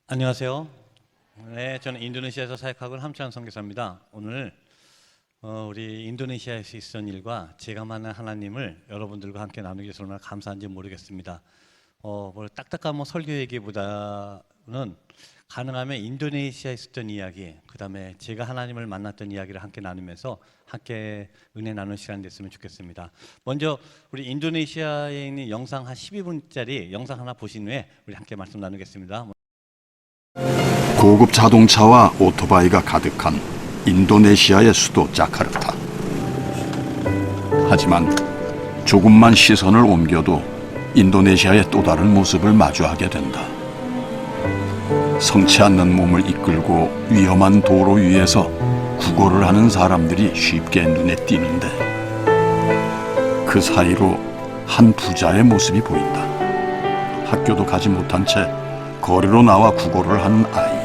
안녕하세요. 네, 저는 인도네시아에서 사역하고 있는 함찬 선교사입니다. 오늘 우리 인도네시아에서 있었던 일과 제가 만난 하나님을 여러분들과 함께 나누기 위해서 얼마나 감사한지 모르겠습니다. 뭐 딱딱한 설교 얘기보다는 가능하면 인도네시아에 있었던 이야기, 그 다음에 제가 하나님을 만났던 이야기를 함께 나누면서 함께 은혜 나누는 시간 됐으면 좋겠습니다. 먼저 우리 인도네시아에 있는 영상 한 12분짜리 영상 하나 보신 후에 우리 함께 말씀 나누겠습니다. 고급 자동차와 오토바이가 가득한 인도네시아의 수도 자카르타. 하지만 조금만 시선을 옮겨도 인도네시아의 또 다른 모습을 마주하게 된다. 성치 않는 몸을 이끌고 위험한 도로 위에서 구걸을 하는 사람들이 쉽게 눈에 띄는데 그 사이로 한 부자의 모습이 보인다. 학교도 가지 못한 채 거리로 나와 구걸을 하는 아이.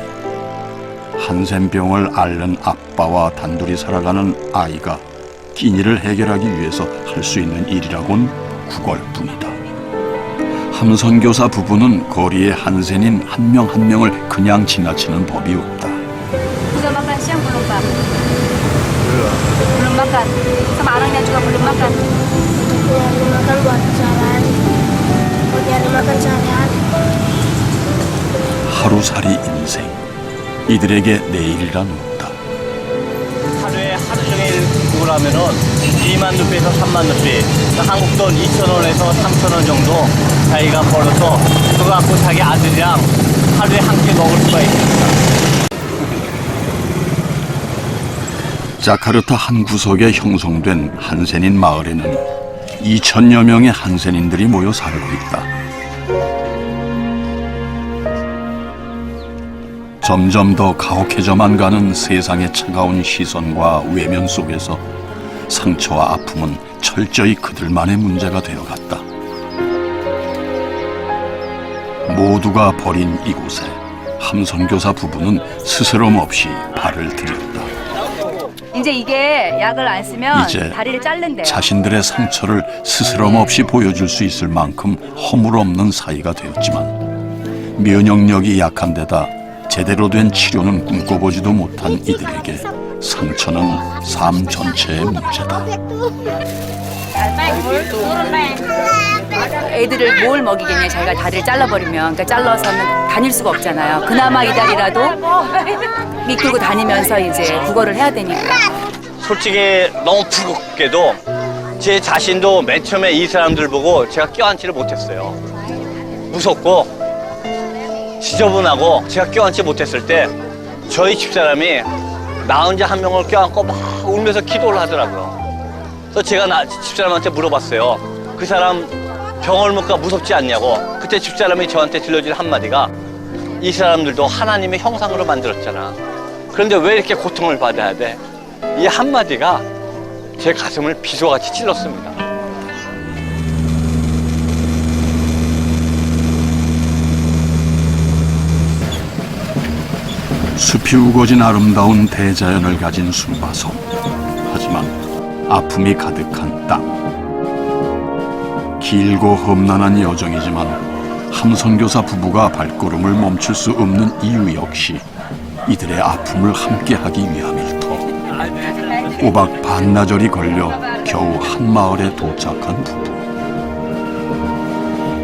한센병을 앓는 아빠와 단둘이 살아가는 아이가 끼니를 해결하기 위해서 할 수 있는 일이라곤 구걸뿐이다. 함선교사 부부는 거리의 한센인 한 명 한 명을 그냥 지나치는 법이 없다. Udah makan siang belum, Pak? Belum makan. Sama anaknya juga belum makan. Nyari makan buat jalan, buat nyari makan sehari-hari. 하루살이 인생. 이들에게 내일이란 없다. 하루에 하루 종일 구걸하면은 2만 루피에서 3만 루피, 한국 돈 2,000원에서 3,000원 정도 자기가 벌어서 그거 갖고 자기 아들이랑 하루에 한 끼 먹을 수가 있습니다. 자카르타 한 구석에 형성된 한센인 마을에는 2,000여 명의 한센인들이 모여 살고 있다. 점점 더 가혹해져만 가는 세상의 차가운 시선과 외면 속에서 상처와 아픔은 철저히 그들만의 문제가 되어갔다. 모두가 버린 이곳에 함선교사 부부는 스스럼 없이 발을 들였다. 이제 이게 약을 안 쓰면 이제 다리를 자른대요. 자신들의 상처를 스스럼 없이 보여줄 수 있을 만큼 허물없는 사이가 되었지만 면역력이 약한 데다 제대로 된 치료는 꿈꿔보지도 못한 이들에게 상처는 삶 전체의 문제다. 애들을 뭘 먹이겠냐, 자기가 다리를 잘라버리면. 그러니까 잘라서는 다닐 수가 없잖아요. 그나마 이 다리라도 미끌고 다니면서 이제 구걸을 해야 되니까. 솔직히 너무 부끄럽게도 제 자신도 맨 처음에 이 사람들 보고 제가 껴안지를 못했어요. 무섭고 지저분하고 제가 껴안지 못했을 때 저희 집사람이 나 혼자 한 명을 껴안고 막 울면서 기도를 하더라고요. 그래서 제가 집사람한테 물어봤어요. 그 사람 병을 못 가 무섭지 않냐고. 그때 집사람이 저한테 들려준 한마디가 이 사람들도 하나님의 형상으로 만들었잖아. 그런데 왜 이렇게 고통을 받아야 돼? 이 한마디가 제 가슴을 비소같이 찔렀습니다. 숲이 우거진 아름다운 대자연을 가진 숨바섬. 하지만 아픔이 가득한 땅. 길고 험난한 여정이지만 함선교사 부부가 발걸음을 멈출 수 없는 이유 역시 이들의 아픔을 함께하기 위함일 터. 꼬박 반나절이 걸려 겨우 한 마을에 도착한 부부.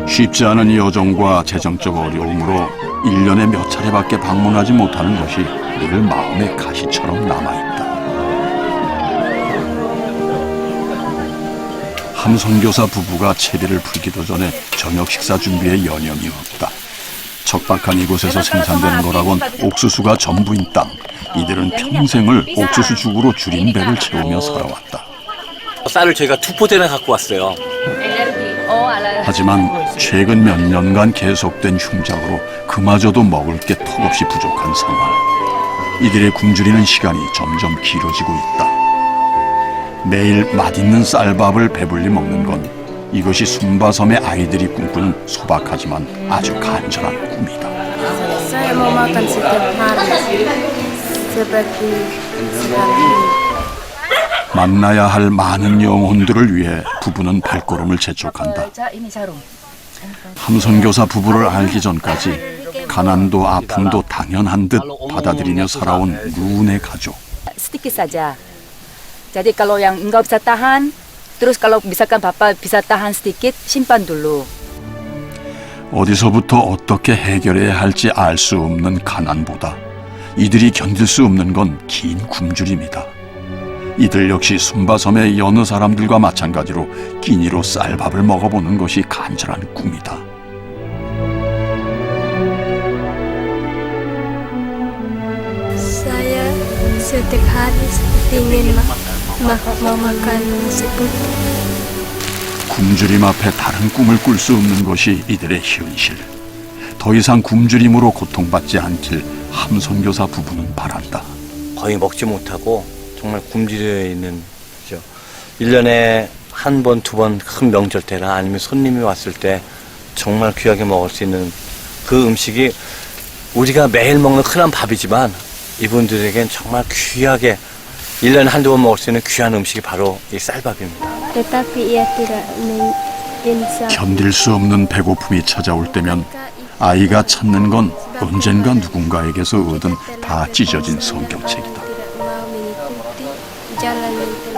쉽지 않은 여정과 재정적 어려움으로 1년에 몇 차례밖에 방문하지 못하는 것이 늘 마음의 가시처럼 남아있다. 함선교사 부부가 채비를 풀기도 전에 저녁 식사 준비에 여념이 없다. 척박한 이곳에서 생산되는 거라곤 옥수수가 전부인 땅. 이들은 평생을 옥수수 죽으로 줄인 배를 채우며 살아왔다. 쌀을 저희가 2포대나 갖고 왔어요. 하지만 최근 몇 년간 계속된 흉작으로 그마저도 먹을 게 턱없이 부족한 상황. 이들의 굶주리는 시간이 점점 길어지고 있다. 매일 맛있는 쌀밥을 배불리 먹는 건 이것이 숨바섬의 아이들이 꿈꾸는 소박하지만 아주 간절한 꿈이다. Saya mau makan setiap hari, seperti 만나야 할 많은 영혼들을 위해 부부는 발걸음을 재촉한다. 자, 이미 자로. 함선교사 부부를 알기 전까지 가난도 아픔도 당연한 듯 받아들이며 살아온 루운의 가족. sedikit saja. Jadi kalau yang nggak bisa tahan, terus kalau misalkan bapak bisa tahan sedikit, simpan dulu. 어디서부터 어떻게 해결해야 할지 알 수 없는 가난보다 이들이 견딜 수 없는 건 긴 굶주림이다. 이들 역시 숨바섬의 여느 사람들과 마찬가지로 끼니로 쌀밥을 먹어보는 것이 간절한 꿈이다. Saya setiap hari ingin mau makan nasi putih. 굶주림 앞에 다른 꿈을 꿀 수 없는 것이 이들의 현실. 더 이상 굶주림으로 고통받지 않길 함선교사 부부는 바란다. 거의 먹지 못하고 정말 굶주려 있는 거죠. 1년에 한 번, 두 번 큰 명절 때나 아니면 손님이 왔을 때 정말 귀하게 먹을 수 있는 그 음식이 우리가 매일 먹는 흔한 밥이지만 이분들에겐 정말 귀하게 1년에 한두 번 먹을 수 있는 귀한 음식이 바로 이 쌀밥입니다. Tetapi ia tidak bisa. 견딜 수 없는 배고픔이 찾아올 때면 아이가 찾는 건 언젠가 누군가에게서 얻은 다 찢어진 성경책이다.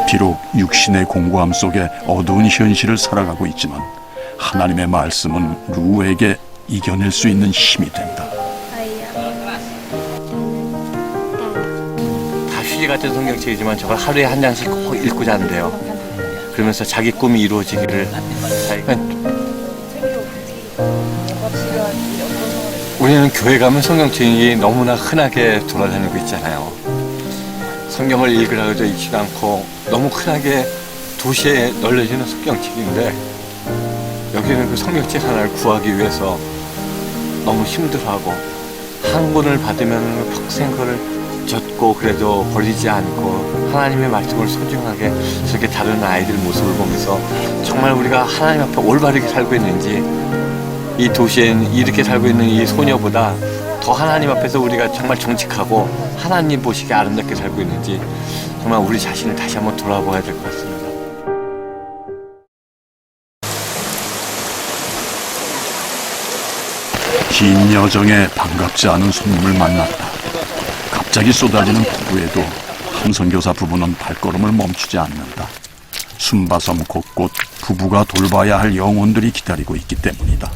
비록 육신의 공고함 속에 어두운 현실을 살아가고 있지만 하나님의 말씀은 루에게 이겨낼 수 있는 힘이 된다. 다 휴지 같은 성경책이지만 저걸 하루에 한 장씩 꼭 읽고 자는데요. 그러면서 자기 꿈이 이루어지기를 자기가 우리는 교회 가면 성경책이 너무나 흔하게 돌아다니고 있잖아요. 성경을 읽으라고 해도 읽지도 않고 너무 흔하게 도시에 널려지는 성경책인데 여기는 그 성경책 하나를 구하기 위해서 너무 힘들어하고 한 권을 받으면 평생 그걸 젖고 그래도 버리지 않고 하나님의 말씀을 소중하게 저렇게 다루는 아이들 모습을 보면서 정말 우리가 하나님 앞에 올바르게 살고 있는지 이 도시엔 이렇게 살고 있는 이 소녀보다 더 하나님 앞에서 우리가 정말 정직하고 하나님 보시기에 아름답게 살고 있는지 정말 우리 자신을 다시 한번 돌아보아야 될 것 같습니다. 긴 여정에 반갑지 않은 손님을 만났다. 갑자기 쏟아지는 폭우에도 함선교사 부부는 발걸음을 멈추지 않는다. 숨바섬 곳곳 부부가 돌봐야 할 영혼들이 기다리고 있기 때문이다.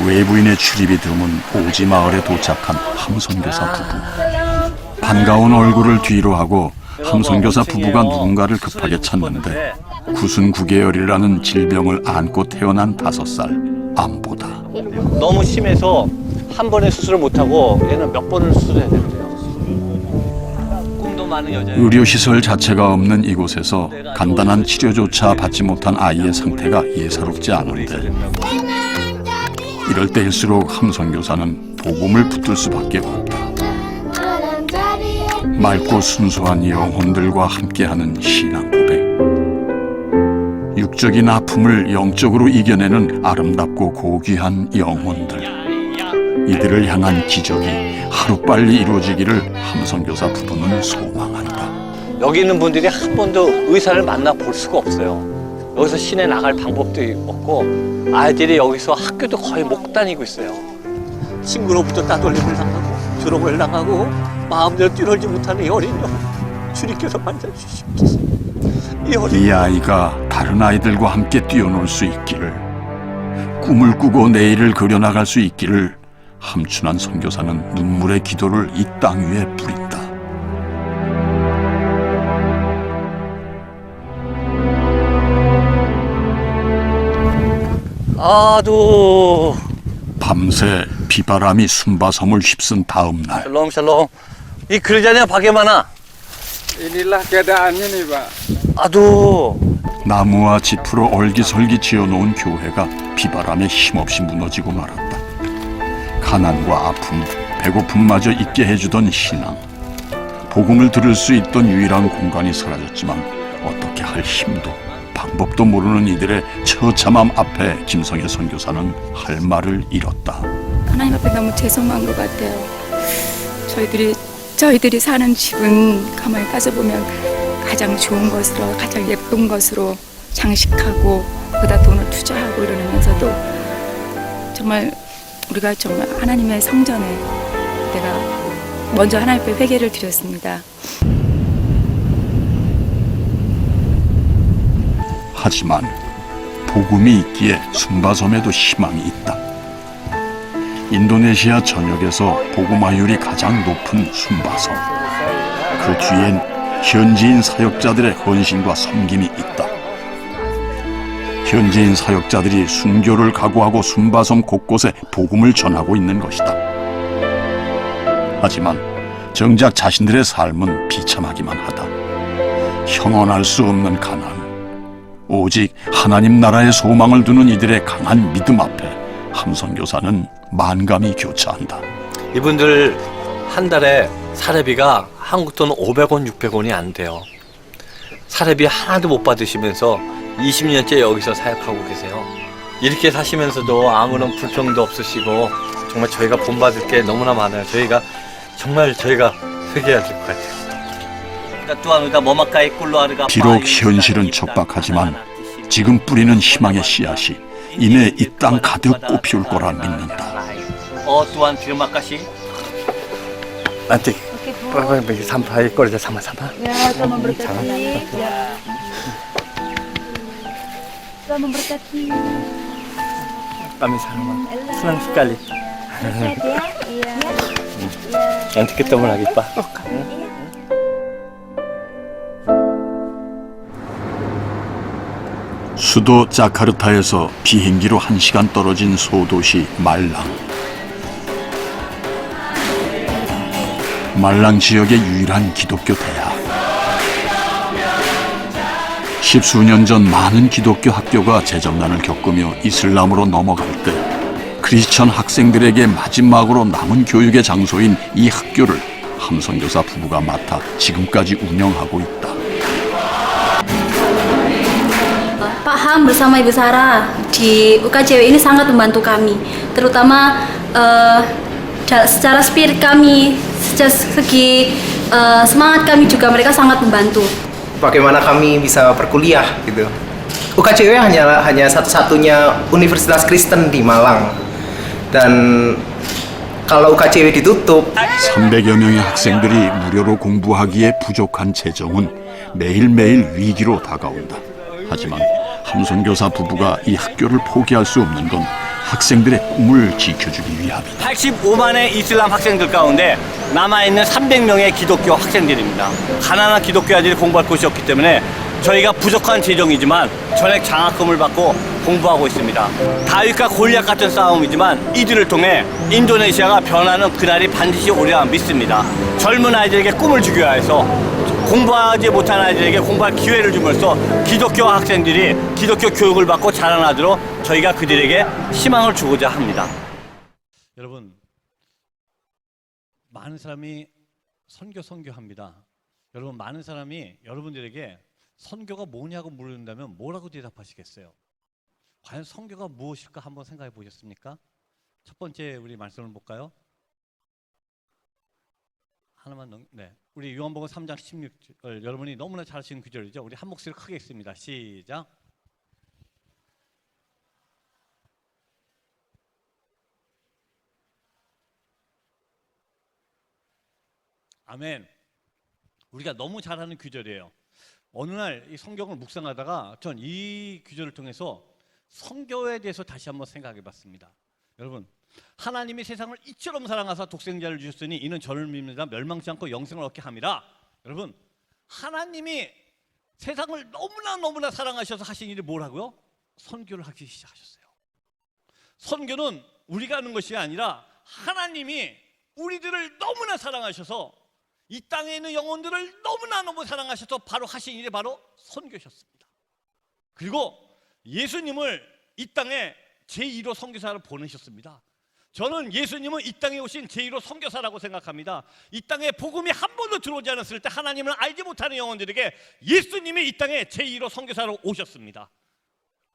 외부인의 출입이 드문 오지 마을에 도착한 함선교사 부부. 반가운 얼굴을 뒤로 하고 함선교사 부부가 누군가를 급하게 찾는데 구순구개열이라는 질병을 안고 태어난 5살 안보다. 너무 심해서 한 번에 수술을 못하고 얘는 몇 번을 수술해야 된대요. 꿈도 많은 여자예요. 의료시설 자체가 없는 이곳에서 간단한 치료조차 받지 못한 아이의 상태가 예사롭지 않은데 이럴 때일수록 함선교사는 복음을 붙들 수밖에 없다. 맑고 순수한 영혼들과 함께하는 신앙 고백. 육적인 아픔을 영적으로 이겨내는 아름답고 고귀한 영혼들. 이들을 향한 기적이 하루빨리 이루어지기를 함선교사 부부는 소망한다. 여기 있는 분들이 한 번도 의사를 만나볼 수가 없어요. 여기서 시내 나갈 방법도 없고 아이들이 여기서 학교도 거의 못 다니고 있어요. 친구로부터 따돌림을 당하고 조롱을 당하고 마음대로 뛰놀지 못하는 이 어린 영 주님께서 만져주시옵소서. 이 아이가 다른 아이들과 함께 뛰어놀 수 있기를, 꿈을 꾸고 내일을 그려나갈 수 있기를 함춘환 선교사는 눈물의 기도를 이 땅 위에 뿌린다. 아두 밤새 비바람이 숨바섬을 휩쓴 다음 날 샬롬 샬롬. 이 그러자냐 박예만아. Inilah keadaannya nih, Pak. 아두 나무와 짚으로 얼기설기 지어놓은 교회가 비바람에 힘없이 무너지고 말았다. 가난과 아픔, 배고픔마저 잊게 해주던 신앙. 복음을 들을 수 있던 유일한 공간이 사라졌지만 어떻게 할 힘도 방법도 모르는 이들의 처참함 앞에 김성애 선교사는 할 말을 잃었다. 하나님 앞에 너무 죄송한 것 같아요. 저희들이 사는 집은 가만히 따져보면 가장 좋은 것으로, 가장 예쁜 것으로 장식하고 거기다 돈을 투자하고 이러면서도 정말 우리가 정말 하나님의 성전에 내가 먼저 하나님 앞에 회개를 드렸습니다. 하지만 복음이 있기에 순바섬에도 희망이 있다. 인도네시아 전역에서 복음화율이 가장 높은 순바섬. 그 뒤엔 현지인 사역자들의 헌신과 섬김이 있다. 현지인 사역자들이 순교를 각오하고 순바섬 곳곳에 복음을 전하고 있는 것이다. 하지만 정작 자신들의 삶은 비참하기만 하다. 형언할 수 없는 가난, 오직 하나님 나라의 소망을 두는 이들의 강한 믿음 앞에 함선교사는 만감이 교차한다. 이분들 한 달에 사례비가 한국 돈 500원, 600원이 안 돼요. 사례비 하나도 못 받으시면서 20년째 여기서 사역하고 계세요. 이렇게 사시면서도 아무런 불평도 없으시고 정말 저희가 본받을 게 너무나 많아요. 저희가 회개해야 될 것 같아요. 비록 현실은 척박하지만 지금 뿌리는 희망의 씨앗이 이내 이 땅 가득 꽃피울 거라 믿는다. Nanti bagi sampai kerja sama-sama. Ya, Tuhan memberkati. Ya. Tuhan memberkati. Kami sama. Senang sekali. Sehat ya. Iya. Nanti ketemu lagi, Pak. 수도 자카르타에서 비행기로 1시간 떨어진 소도시 말랑. 말랑 지역의 유일한 기독교 대학. 십수년 전 많은 기독교 학교가 재정난을 겪으며 이슬람으로 넘어갈 때 크리스천 학생들에게 마지막으로 남은 교육의 장소인 이 학교를 함선교사 부부가 맡아 지금까지 운영하고 있다. Pak Ham bersama Ibu Sarah di UKJW ini sangat membantu kami, terutama secara spirit kami, secara segi semangat kami juga mereka sangat membantu. Bagaimana kami bisa berkuliah gitu. UKJW hanya satu-satunya universitas Kristen di Malang. Dan kalau UKJW ditutup 300여 명의 학생들이 무료로 공부하기에 부족한 재정은 매일매일 위기로 다가온다. 하지만 함선교사 부부가 이 학교를 포기할 수 없는 건 학생들의 꿈을 지켜주기 위함이다. 85만의 이슬람 학생들 가운데 남아있는 300명의 기독교 학생들입니다. 가난한 기독교 아이들이 공부할 곳이 없기 때문에 저희가 부족한 재정이지만 전액 장학금을 받고 공부하고 있습니다. 다윗과 골리앗 같은 싸움이지만 이들을 통해 인도네시아가 변하는 그날이 반드시 오리라 믿습니다. 젊은 아이들에게 꿈을 주기 위해서 공부하지 못한 아이들에게 공부할 기회를 줌으로써 기독교 학생들이 기독교 교육을 받고 자라나도록 저희가 그들에게 희망을 주고자 합니다. 여러분, 많은 사람이 선교합니다. 여러분, 많은 사람이 여러분들에게 선교가 뭐냐고 물는다면 뭐라고 대답하시겠어요? 과연 선교가 무엇일까 한번 생각해 보셨습니까? 첫 번째 우리 말씀을 볼까요? 하나만 네. 우리 요한복음 3장 16절 여러분이 너무나 잘 아시는 구절이죠. 우리 한 목소리로 크게 읽습니다. 시작. 아멘. 우리가 너무 잘 아는 구절이에요. 어느 날 이 성경을 묵상하다가 전 이 구절을 통해서 선교에 대해서 다시 한번 생각해 봤습니다. 여러분, 하나님이 세상을 이처럼 사랑하사 독생자를 주셨으니 이는 저를 믿는 멸망치 않고 영생을 얻게 함이라. 여러분, 하나님이 세상을 너무나 사랑하셔서 하신 일이 뭐라고요? 선교를 하기 시작하셨어요. 선교는 우리가 하는 것이 아니라 하나님이 우리들을 너무나 사랑하셔서 이 땅에 있는 영혼들을 너무 사랑하셔서 바로 하신 일이 바로 선교셨습니다. 그리고 예수님을 이 땅에 제2로 선교사를 보내셨습니다. 저는 예수님은 이 땅에 오신 제2로 선교사라고 생각합니다. 이 땅에 복음이 한 번도 들어오지 않았을 때 하나님을 알지 못하는 영혼들에게 예수님이 이 땅에 제2로 선교사로 오셨습니다.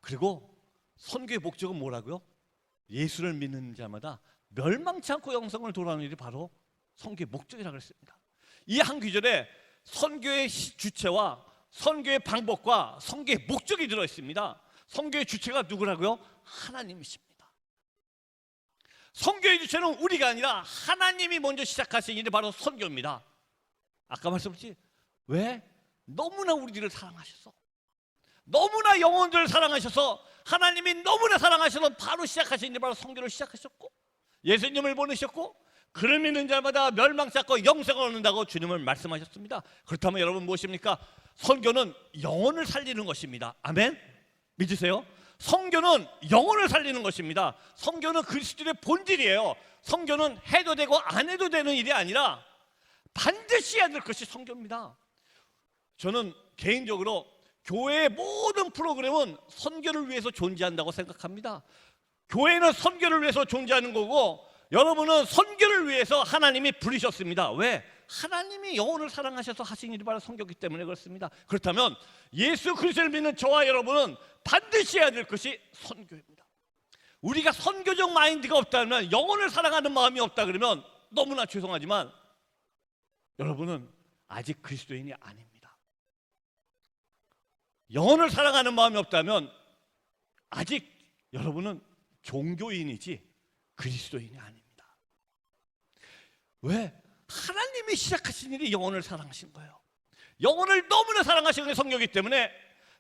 그리고 선교의 목적은 뭐라고요? 예수를 믿는 자마다 멸망치 않고 영생을 돌아오는 일이 바로 선교의 목적이라고 했습니다. 이 한 구절에 선교의 주체와 선교의 방법과 선교의 목적이 들어있습니다. 선교의 주체가 누구라고요? 하나님이십니다. 선교의 주체는 우리가 아니라 하나님이 먼저 시작하신 일이 바로 선교입니다. 아까 말씀드렸지, 왜? 너무나 우리들을 사랑하셔서, 너무나 영혼들을 사랑하셔서, 하나님이 너무나 사랑하셔서 바로 시작하신 일이 바로 선교를 시작하셨고, 예수님을 보내셨고, 그를 믿는 자마다 멸망치 않고 영생을 얻는다고 주님은 말씀하셨습니다. 그렇다면 여러분 무엇입니까? 선교는 영혼을 살리는 것입니다. 아멘? 믿으세요? 선교는 영혼을 살리는 것입니다. 선교는 그리스도의 본질이에요. 선교는 해도 되고 안 해도 되는 일이 아니라 반드시 해야 될 것이 선교입니다. 저는 개인적으로 교회의 모든 프로그램은 선교를 위해서 존재한다고 생각합니다. 교회는 선교를 위해서 존재하는 거고, 여러분은 선교를 위해서 하나님이 부르셨습니다. 왜? 하나님이 영혼을 사랑하셔서 하신 일이 바로 선교이기 때문에 그렇습니다. 그렇다면 예수 그리스도를 믿는 저와 여러분은 반드시 해야 될 것이 선교입니다. 우리가 선교적 마인드가 없다면, 영혼을 사랑하는 마음이 없다 그러면 너무나 죄송하지만 여러분은 아직 그리스도인이 아닙니다. 영혼을 사랑하는 마음이 없다면 아직 여러분은 종교인이지 그리스도인이 아닙니다. 왜? 하나님이 시작하신 일이 영혼을 사랑하신 거예요. 영혼을 너무나 사랑하시는 게 선교이기 때문에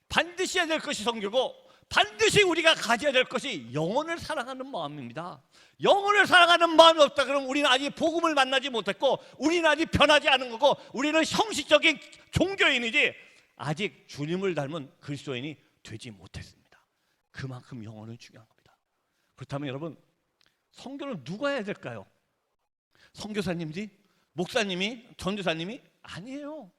반드시 해야 될 것이 선교고, 반드시 우리가 가져야 될 것이 영혼을 사랑하는 마음입니다. 영혼을 사랑하는 마음이 없다 그러면 우리는 아직 복음을 만나지 못했고, 우리는 아직 변하지 않은 거고, 우리는 형식적인 종교인이지 아직 주님을 닮은 그리스도인이 되지 못했습니다. 그만큼 영혼은 중요한 겁니다. 그렇다면 여러분, 선교를 누가 해야 될까요? 선교사님들이? 목사님이? 전도사님이? 아니에요.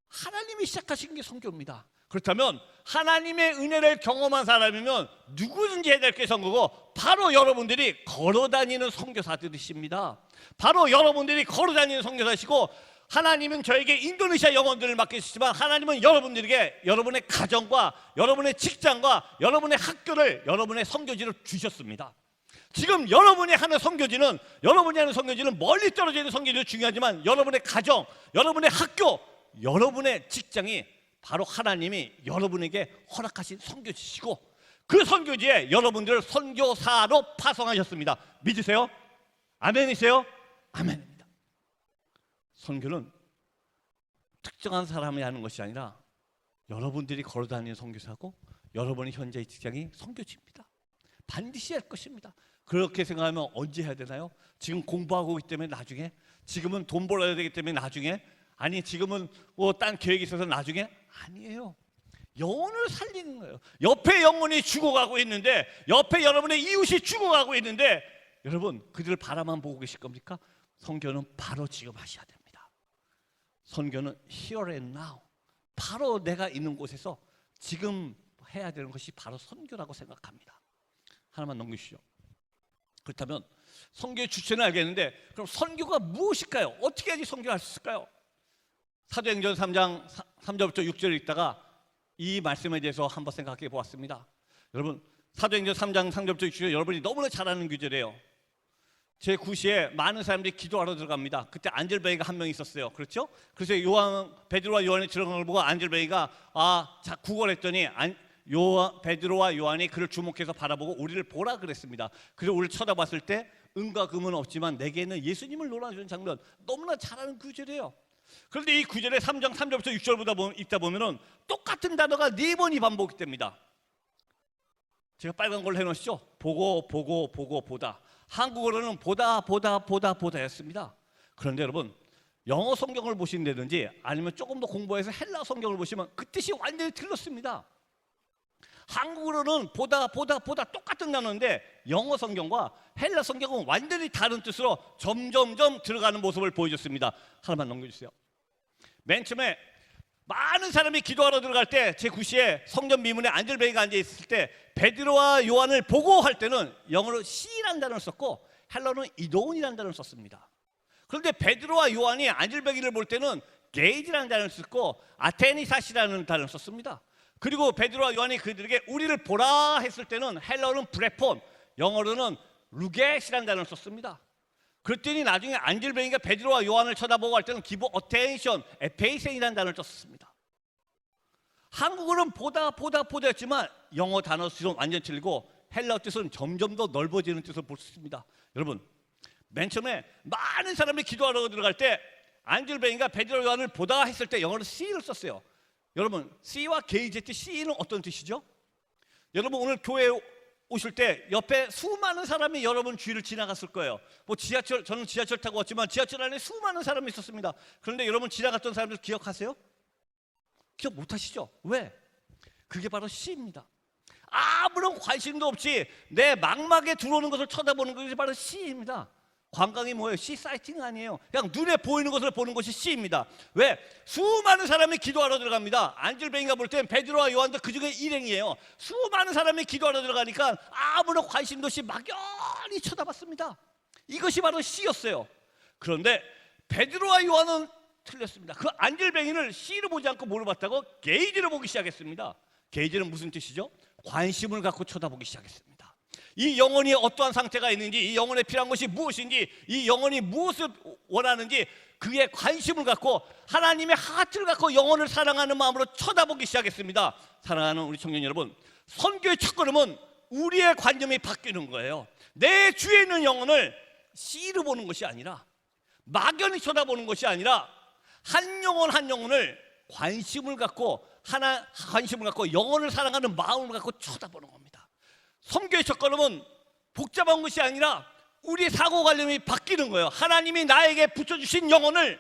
하나님이 시작하신 게 선교입니다. 그렇다면 하나님의 은혜를 경험한 사람이면 누구든지 해야 될 게 선교고, 바로 여러분들이 걸어다니는 선교사들이십니다. 바로 여러분들이 걸어다니는 선교사시고, 하나님은 저에게 인도네시아 영혼들을 맡기시지만 하나님은 여러분들에게 여러분의 가정과 여러분의 직장과 여러분의 학교를, 여러분의 선교지를 주셨습니다. 지금 여러분이 하는 선교지는, 멀리 떨어져 있는 선교지도 중요하지만 여러분의 가정, 여러분의 학교, 여러분의 직장이 바로 하나님이 여러분에게 허락하신 선교지시고, 그 선교지에 여러분들을 선교사로 파송하셨습니다. 믿으세요? 아멘이세요? 아멘입니다. 선교는 특정한 사람이 하는 것이 아니라 여러분들이 걸어다니는 선교사고, 여러분의 현재의 직장이 선교지입니다. 반드시 할 것입니다. 그렇게 생각하면 언제 해야 되나요? 지금 공부하고 있기 때문에 나중에? 지금은 돈 벌어야 되기 때문에 나중에? 아니 지금은 딴 계획이 있어서 나중에? 아니에요. 영혼을 살리는 거예요. 옆에 영혼이 죽어가고 있는데, 옆에 여러분의 이웃이 죽어가고 있는데 여러분 그들을 바라만 보고 계실 겁니까? 선교는 바로 지금 하셔야 됩니다. 선교는 here and now, 바로 내가 있는 곳에서 지금 해야 되는 것이 바로 선교라고 생각합니다. 하나만 넘기시죠. 그렇다면 선교의 주체는 알겠는데, 그럼 선교가 무엇일까요? 어떻게 해야지 선교할 수 있을까요? 사도행전 3장 3절부터 6절을 읽다가 이 말씀에 대해서 한번 생각해 보았습니다. 여러분, 사도행전 3장 3절부터 6절 여러분이 너무나 잘 아는 구절이에요. 제9시에 많은 사람들이 기도하러 들어갑니다. 그때 안젤베이가 한 명 있었어요. 그렇죠? 그래서 베드로와 요한이 들어간 걸 보고 안젤베이가 구걸했더니 베드로와 요한이 그를 주목해서 바라보고 우리를 보라 그랬습니다. 그래서 우리를 쳐다봤을 때 은과 금은 없지만 내게는 예수님을 놀아주는 장면, 너무나 잘 아는 구절이에요. 그런데 이 구절에 3장 3절부터 6절보다 읽다 보면은 똑같은 단어가 4번이 반복됩니다. 제가 빨간 걸로 해놓으시죠. 보고 보고 보고 보다. 한국어로는 보다 보다 보다 보다였습니다. 그런데 여러분, 영어 성경을 보신다든지 아니면 조금 더 공부해서 헬라 성경을 보시면 그 뜻이 완전히 틀렸습니다. 한국어로는 보다 보다 보다 똑같은 단어인데 영어 성경과 헬라 성경은 완전히 다른 뜻으로 점점점 들어가는 모습을 보여줬습니다. 하나만 넘겨주세요. 맨 처음에 많은 사람이 기도하러 들어갈 때 제9시에 성전 미문에 안젤베이가 앉아있을 때 베드로와 요한을 보고 할 때는 영어로 see라는 단어를 썼고 헬라어는 이도온이라는 단어를 썼습니다. 그런데 베드로와 요한이 안젤베이를 볼 때는 게이지라는 단어를 썼고 아테니사시라는 단어를 썼습니다. 그리고 베드로와 요한이 그들에게 우리를 보라 했을 때는 헬라어는 브레폰, 영어로는 루겟이라는 단어를 썼습니다. 그랬더니 나중에 안젤베이가 베드로와 요한을 쳐다보고 할 때는 기본 어텐션, 에페이센이라는 단어를 썼습니다. 한국어는 보다 보다 보다였지만 영어 단어 수는 완전 틀리고 헬라어 뜻은 점점 더 넓어지는 뜻을 볼 수 있습니다. 여러분, 맨 처음에 많은 사람이 기도하러 들어갈 때 안젤뱅이가 베드로 요한을 보다 했을 때 영어로 see를 썼어요. 여러분, see와 게이제트 see는 어떤 뜻이죠? 여러분 오늘 교회에 오실 때 옆에 수많은 사람이 여러분 주위를 지나갔을 거예요. 뭐 저는 지하철 타고 왔지만 지하철 안에 수많은 사람이 있었습니다. 그런데 여러분 지나갔던 사람들 기억하세요? 기억 못 하시죠? 왜? 그게 바로 시입니다. 아무런 관심도 없이 내 망막에 들어오는 것을 쳐다보는 것이 바로 시입니다. 관광이 뭐예요? 시 사이팅 아니에요. 그냥 눈에 보이는 것을 보는 것이 시입니다. 왜? 수많은 사람이 기도하러 들어갑니다. 안젤뱅이가 볼 땐 베드로와 요한도 그 중에 일행이에요. 수많은 사람이 기도하러 들어가니까 아무런 관심도 없이 막연히 쳐다봤습니다. 이것이 바로 시였어요. 그런데 베드로와 요한은 틀렸습니다. 그 안젤뱅이를 시로 보지 않고 뭐로 봤다고? 게이지로 보기 시작했습니다. 게이지는 무슨 뜻이죠? 관심을 갖고 쳐다보기 시작했습니다. 이 영혼이 어떠한 상태가 있는지, 이 영혼에 필요한 것이 무엇인지, 이 영혼이 무엇을 원하는지 그에 관심을 갖고 하나님의 하트를 갖고 영혼을 사랑하는 마음으로 쳐다보기 시작했습니다. 사랑하는 우리 청년 여러분, 선교의 첫걸음은 우리의 관점이 바뀌는 거예요. 내 주위에 있는 영혼을 씨로 보는 것이 아니라, 막연히 쳐다보는 것이 아니라 한 영혼 한 영혼을 관심을 갖고 영혼을 사랑하는 마음을 갖고 쳐다보는 겁니다. 선교의 첫걸음은 복잡한 것이 아니라 우리의 사고관념이 바뀌는 거예요. 하나님이 나에게 붙여주신 영혼을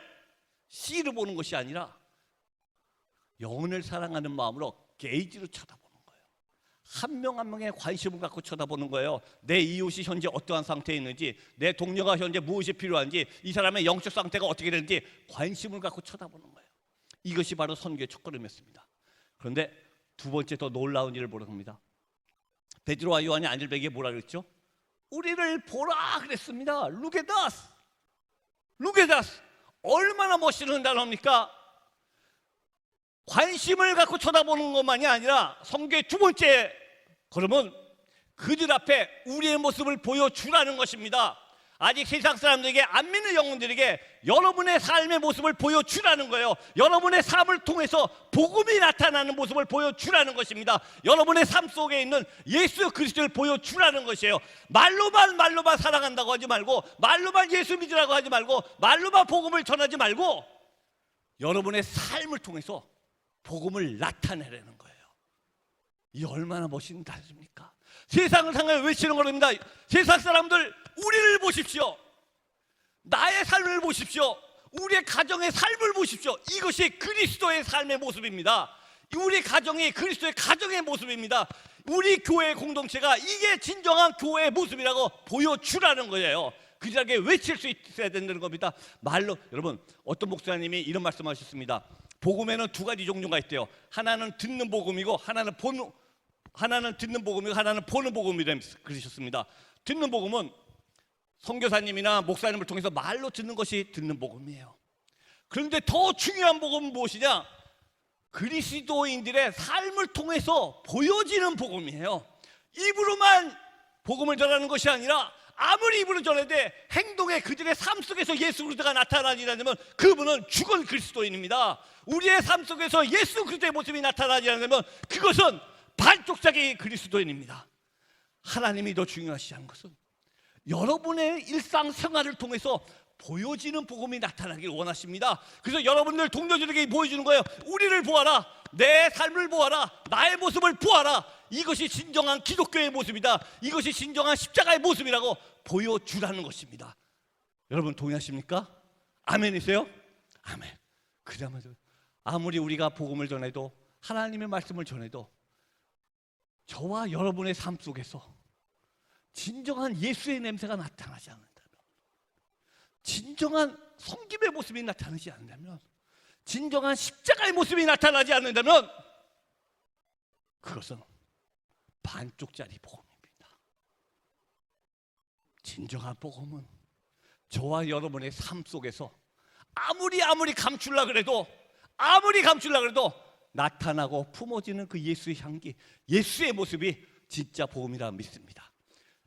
씨로 보는 것이 아니라 영혼을 사랑하는 마음으로 게이지로 쳐다보는 거예요. 한 명 한 명의 관심을 갖고 쳐다보는 거예요. 내 이웃이 현재 어떠한 상태에 있는지, 내 동료가 현재 무엇이 필요한지, 이 사람의 영적 상태가 어떻게 되는지 관심을 갖고 쳐다보는 거예요. 이것이 바로 선교의 첫걸음이었습니다. 그런데 두 번째 더 놀라운 일을 보러 갑니다. 베드로와 요한이 안젤뱅이에게 뭐라 그랬죠? 우리를 보라 그랬습니다. Look at us. Look at us. 얼마나 멋있는 단어입니까? 관심을 갖고 쳐다보는 것만이 아니라 선교의 두 번째 걸음은 그들 앞에 우리의 모습을 보여주라는 것입니다. 아직 세상 사람들에게 안 믿는 영혼들에게 여러분의 삶의 모습을 보여주라는 거예요. 여러분의 삶을 통해서 복음이 나타나는 모습을 보여주라는 것입니다. 여러분의 삶 속에 있는 예수 그리스도를 보여주라는 것이에요. 말로만 사랑한다고 하지 말고, 말로만 예수 믿으라고 하지 말고, 말로만 복음을 전하지 말고 여러분의 삶을 통해서 복음을 나타내라는 거예요. 이 얼마나 멋있는 단어입니까? 세상을 향해 외치는 겁니다. 세상 사람들 우리를 보십시오. 나의 삶을 보십시오. 우리의 가정의 삶을 보십시오. 이것이 그리스도의 삶의 모습입니다. 우리 가정이 그리스도의 가정의 모습입니다. 우리 교회의 공동체가 이게 진정한 교회의 모습이라고 보여주라는 거예요. 그들에게 외칠 수 있어야 된다는 겁니다. 말로. 여러분, 어떤 목사님이 이런 말씀하셨습니다. 복음에는 두 가지 종류가 있대요. 하나는 듣는 복음이고 하나는 듣는 복음이고 하나는 보는 복음이라고 그러셨습니다. 듣는 복음은 선교사님이나 목사님을 통해서 말로 듣는 것이 듣는 복음이에요. 그런데 더 중요한 복음은 무엇이냐? 그리스도인들의 삶을 통해서 보여지는 복음이에요. 입으로만 복음을 전하는 것이 아니라 아무리 입으로 전해도 행동에 그들의 삶 속에서 예수 그리스도가 나타나지 않으면 그분은 죽은 그리스도인입니다. 우리의 삶 속에서 예수 그리스도의 모습이 나타나지 않으면 그것은 반쪽짜리 그리스도인입니다. 하나님이 더 중요하시다는 것은 여러분의 일상생활을 통해서 보여지는 복음이 나타나길 원하십니다. 그래서 여러분들 동료들에게 보여주는 거예요. 우리를 보아라. 내 삶을 보아라. 나의 모습을 보아라. 이것이 진정한 기독교의 모습이다. 이것이 진정한 십자가의 모습이라고 보여주라는 것입니다. 여러분 동의하십니까? 아멘이세요? 아멘. 그러면 아무리 우리가 복음을 전해도, 하나님의 말씀을 전해도 저와 여러분의 삶 속에서 진정한 예수의 냄새가 나타나지 않는다면, 진정한 섬김의 모습이 나타나지 않는다면, 진정한 십자가의 모습이 나타나지 않는다면 그것은 반쪽짜리 복음입니다. 진정한 복음은 저와 여러분의 삶 속에서 아무리 감추려고 그래도 나타나고 품어지는 그 예수의 향기, 예수의 모습이 진짜 복음이라 믿습니다.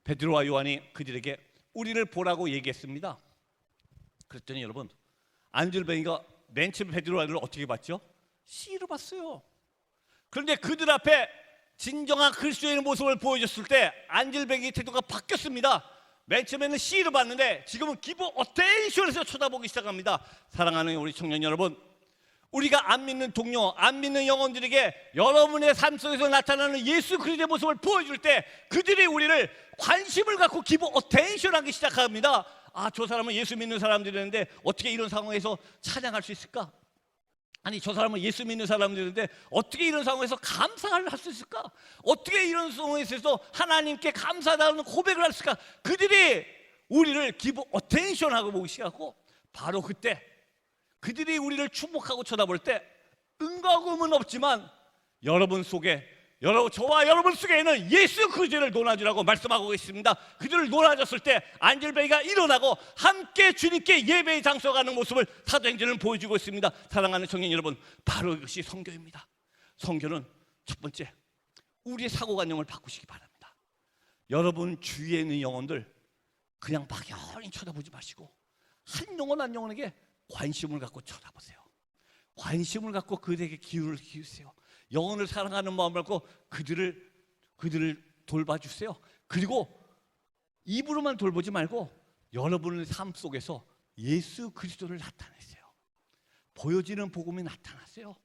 베드로와 요한이 그들에게 우리를 보라고 얘기했습니다. 그랬더니 여러분, 안젤뱅이가 맨 처음 베드로와 요한을 어떻게 봤죠? 씨로 봤어요. 그런데 그들 앞에 진정한 그리스도인의 모습을 보여줬을 때 안질뱅이 태도가 바뀌었습니다. 맨 처음에는 C로 봤는데 지금은 기브 어텐션에서 쳐다보기 시작합니다. 사랑하는 우리 청년 여러분, 우리가 안 믿는 동료, 안 믿는 영혼들에게 여러분의 삶 속에서 나타나는 예수 그리스도의 모습을 보여줄 때 그들이 우리를 관심을 갖고 기브 어텐션하기 시작합니다. 아, 저 사람은 예수 믿는 사람들이었는데 어떻게 이런 상황에서 찬양할 수 있을까? 아니, 저 사람은 예수 믿는 사람들인데 어떻게 이런 상황에서 감사를 할 수 있을까? 어떻게 이런 상황에서 하나님께 감사하다는 고백을 할 수 있을까? 그들이 우리를 기브 어텐션하고 보기 시작하고, 바로 그때 그들이 우리를 주목하고 쳐다볼 때 은과금은 없지만 여러분 속에, 저와 여러분 속에는 예수 그리스도를 논하주라고 말씀하고 있습니다. 그들을 논하줬을 때 안질뱅이가 일어나고 함께 주님께 예배의 장소 가는 모습을 사도행전은 보여주고 있습니다. 사랑하는 청년 여러분, 바로 이것이 선교입니다. 선교는 첫 번째, 우리의 사고관념을 바꾸시기 바랍니다. 여러분 주위에 있는 영혼들 그냥 막연히 쳐다보지 마시고 한 영혼 한 영혼에게 관심을 갖고 쳐다보세요. 관심을 갖고 그들에게 기울을 기우세요. 영혼을 사랑하는 마음을 갖고 그들을 돌봐주세요. 그리고 입으로만 돌보지 말고 여러분의 삶 속에서 예수 그리스도를 나타내세요. 보여지는 복음이 나타나세요.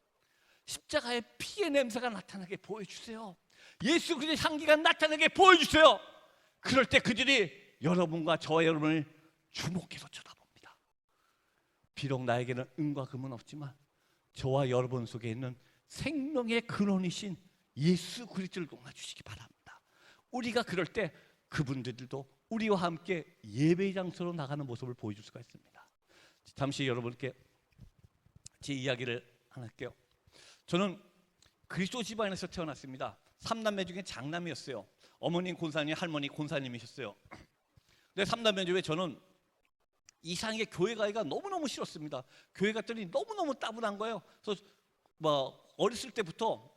십자가의 피의 냄새가 나타나게 보여주세요. 예수 그리스도의 향기가 나타나게 보여주세요. 그럴 때 그들이 여러분과 저와 여러분을 주목해서 쳐다봅니다. 비록 나에게는 은과 금은 없지만 저와 여러분 속에 있는 생명의 근원이신 예수 그리스도를 높여주시기 바랍니다. 우리가 그럴 때 그분들도 우리와 함께 예배의 장소로 나가는 모습을 보여줄 수가 있습니다. 잠시 여러분께 제 이야기를 하나 할게요. 저는 그리스도 집안에서 태어났습니다. 3남매 중에 장남이었어요. 어머님 권사님, 할머니 권사님이셨어요. 근데 3남매 중에 저는 이상하게 교회 가기가 너무너무 싫었습니다. 교회 갔더니 너무너무 따분한 거예요. 그래서 어렸을 때부터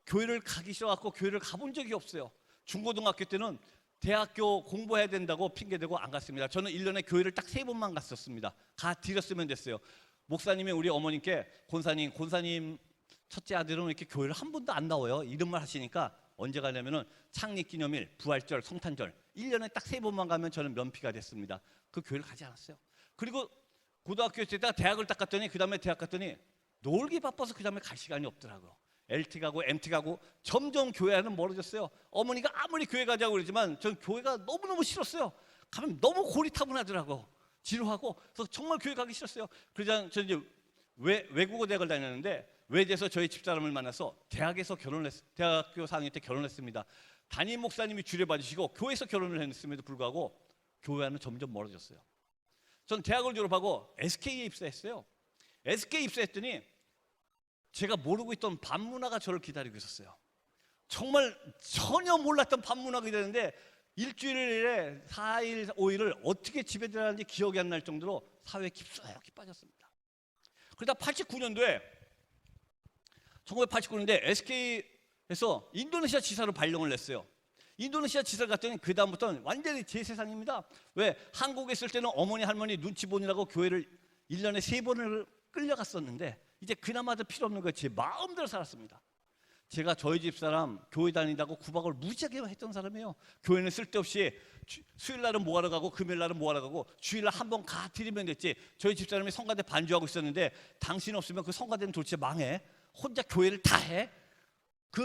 교회를 가기 싫어갖고 교회를 가본 적이 없어요. 중고등학교 때는 대학교 공부해야 된다고 핑계대고 안 갔습니다. 저는 1년에 교회를 딱 3번만 갔었습니다. 가 드렸으면 됐어요. 목사님이 우리 어머님께 권사님 첫째 아들은 이렇게 교회를 한 번도 안 나와요. 이런 말 하시니까 언제 가냐면은 창립기념일, 부활절, 성탄절 1년에 딱 3번만 가면 저는 면피가 됐습니다. 그 교회를 가지 않았어요. 그리고 고등학교 때다가 대학을 딱 갔더니 그 다음에 대학 갔더니 놀기 바빠서 그 다음에 갈 시간이 없더라고요. LT 가고 MT 가고 점점 교회와는 멀어졌어요. 어머니가 아무리 교회 가자고 그러지만 전 교회가 너무너무 싫었어요. 가면 너무 고리타분하더라고. 지루하고. 그래서 정말 교회 가기 싫었어요. 그러자 저는 이제 외국어 대학을 다녔는데 외대에서 저희 집사람을 만나서 대학교 4학년 때 결혼했습니다. 담임 목사님이 주례받으시고 교회에서 결혼을 했음에도 불구하고 교회와는 점점 멀어졌어요. 전 대학을 졸업하고 SK에 입사했어요. SK 입사했더니 제가 모르고 있던 밤문화가 저를 기다리고 있었어요. 정말 전혀 몰랐던 밤문화가 기다리는데 일주일에 4일, 5일을 어떻게 집에 들어가는지 기억이 안 날 정도로 사회에 깊숙이 빠졌습니다. 그러다 1989년도에 SK에서 인도네시아 지사로 발령을 냈어요. 인도네시아 지사를 갔더니 그 다음부터는 완전히 제 세상입니다. 왜? 한국에 있을 때는 어머니 할머니 눈치 보느라고 교회를 1년에 3번을 끌려갔었는데 이제 그나마도 필요 없는 거예요. 제 마음대로 살았습니다. 제가 저희 집사람 교회 다닌다고 구박을 무지하게 했던 사람이에요. 교회는 쓸데없이 수요일날은 뭐하러 가고 금요일날은 뭐하러 가고 주일날 한 번 가 드리면 됐지. 저희 집사람이 성가대 반주하고 있었는데 당신 없으면 그 성가대는 도대체 망해. 혼자 교회를 다 해.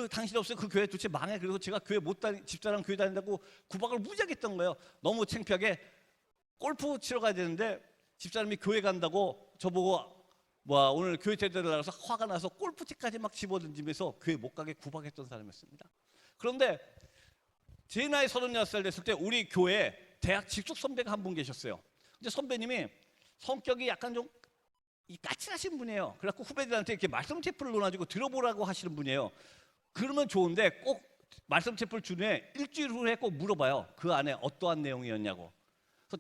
당신 없으면 그 교회 도대체 망해. 그래서 제가 집사람 교회 다닌다고 구박을 무지하게 했던 거예요. 너무 창피하게 골프 치러 가야 되는데 집사람이 교회 간다고 저보고 오늘 교회 제대로 나가서 화가 나서 골프채까지 막 집어던지면서 교회 못 가게 구박했던 사람이었습니다. 그런데 제 나이 36살 됐을 때 우리 교회에 대학 직속 선배가 한 분 계셨어요. 근데 선배님이 성격이 약간 좀 까칠하신 분이에요. 그래갖고 후배들한테 이렇게 말씀 테이프를 놓아주고 들어보라고 하시는 분이에요. 그러면 좋은데 꼭 말씀 테이프를 준 후에 일주일 후에 꼭 물어봐요. 그 안에 어떠한 내용이었냐고.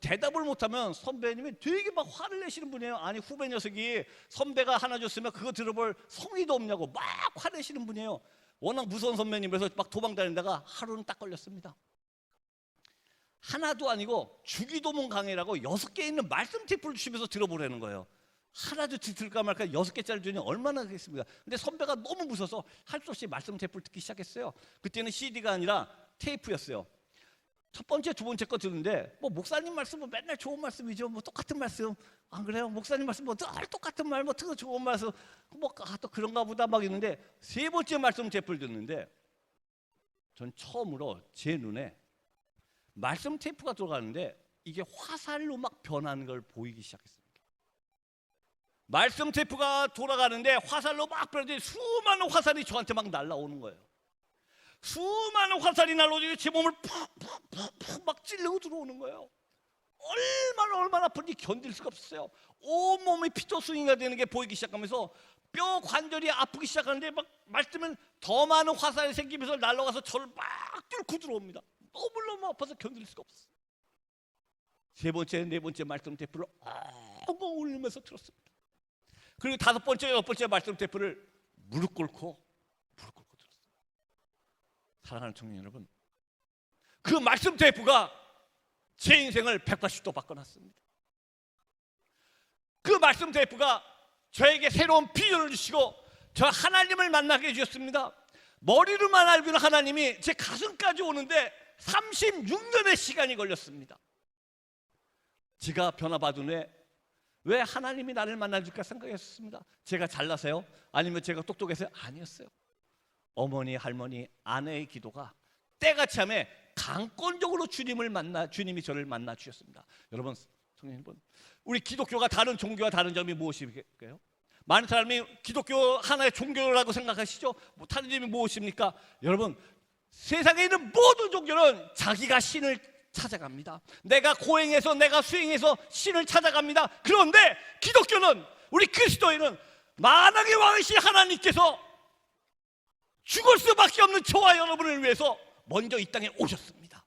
대답을 못하면 선배님이 되게 막 화를 내시는 분이에요. 아니 후배 녀석이 선배가 하나 줬으면 그거 들어볼 성의도 없냐고 막 화내시는 분이에요. 워낙 무서운 선배님이라서 막 도망다니다가 하루는 딱 걸렸습니다. 하나도 아니고 주기도문 강의라고 6개 있는 말씀 테이프를 주시면서 들어보라는 거예요. 하나도 들을까 말까 6개짜리 주니 얼마나 하겠습니까? 근데 선배가 너무 무서워서 할 수 없이 말씀 테이프를 듣기 시작했어요. 그때는 CD가 아니라 테이프였어요. 첫 번째, 두 번째 거 듣는데 뭐 목사님 말씀은 맨날 좋은 말씀이죠. 뭐 똑같은 말씀 안 그래요? 목사님 말씀 뭐 늘 똑같은 말, 뭐 좋은 말씀 또 그런가 보다 막 있는데 세 번째 말씀 테이프를 듣는데 전 처음으로 제 눈에 말씀 테이프가 돌아가는데 이게 화살로 막 변하는 걸 보이기 시작했습니다. 말씀 테이프가 돌아가는데 화살로 막 변하는데 수많은 화살이 저한테 막 날라오는 거예요. 수많은 화살이 날라오니 제 몸을 푹푹푹 막 찔르고 들어오는 거예요. 얼마나 아픈지 견딜 수가 없었어요. 온몸이 피토스윙이 되는 게 보이기 시작하면서 뼈 관절이 아프기 시작하는데 막 말씀은 더 많은 화살이 생기면서 날아가서 저를 막 뚫고 들어옵니다. 너무너무 아파서 견딜 수가 없었어요. 세 번째, 네 번째 말씀 테이프를 엉엉 울리면서 들었습니다. 그리고 다섯 번째, 여섯 번째 말씀 테이프를 무릎 꿇고 들었어요. 사랑하는 청년 여러분, 그 말씀 테이프가 제 인생을 180도 바꿔놨습니다. 그 말씀 테이프가 저에게 새로운 비전을 주시고 저 하나님을 만나게 해주셨습니다. 머리로만 알고는 하나님이 제 가슴까지 오는데 36년의 시간이 걸렸습니다. 제가 변화받은 후에 왜 하나님이 나를 만나줄까 생각했습니다. 제가 잘나서요? 아니면 제가 똑똑해서요? 아니었어요. 어머니, 할머니, 아내의 기도가 때같이 함에 강권적으로 주님이 저를 만나 주셨습니다. 여러분, 성령 여러분, 우리 기독교가 다른 종교와 다른 점이 무엇일까요? 많은 사람이 기독교 하나의 종교라고 생각하시죠? 다른 점이 무엇입니까? 여러분, 세상에 있는 모든 종교는 자기가 신을 찾아갑니다. 내가 고행해서 내가 수행해서 신을 찾아갑니다. 그런데 기독교는, 우리 그리스도인은 만왕의 왕이신 하나님께서 죽을 수밖에 없는 저와 여러분을 위해서 먼저 이 땅에 오셨습니다.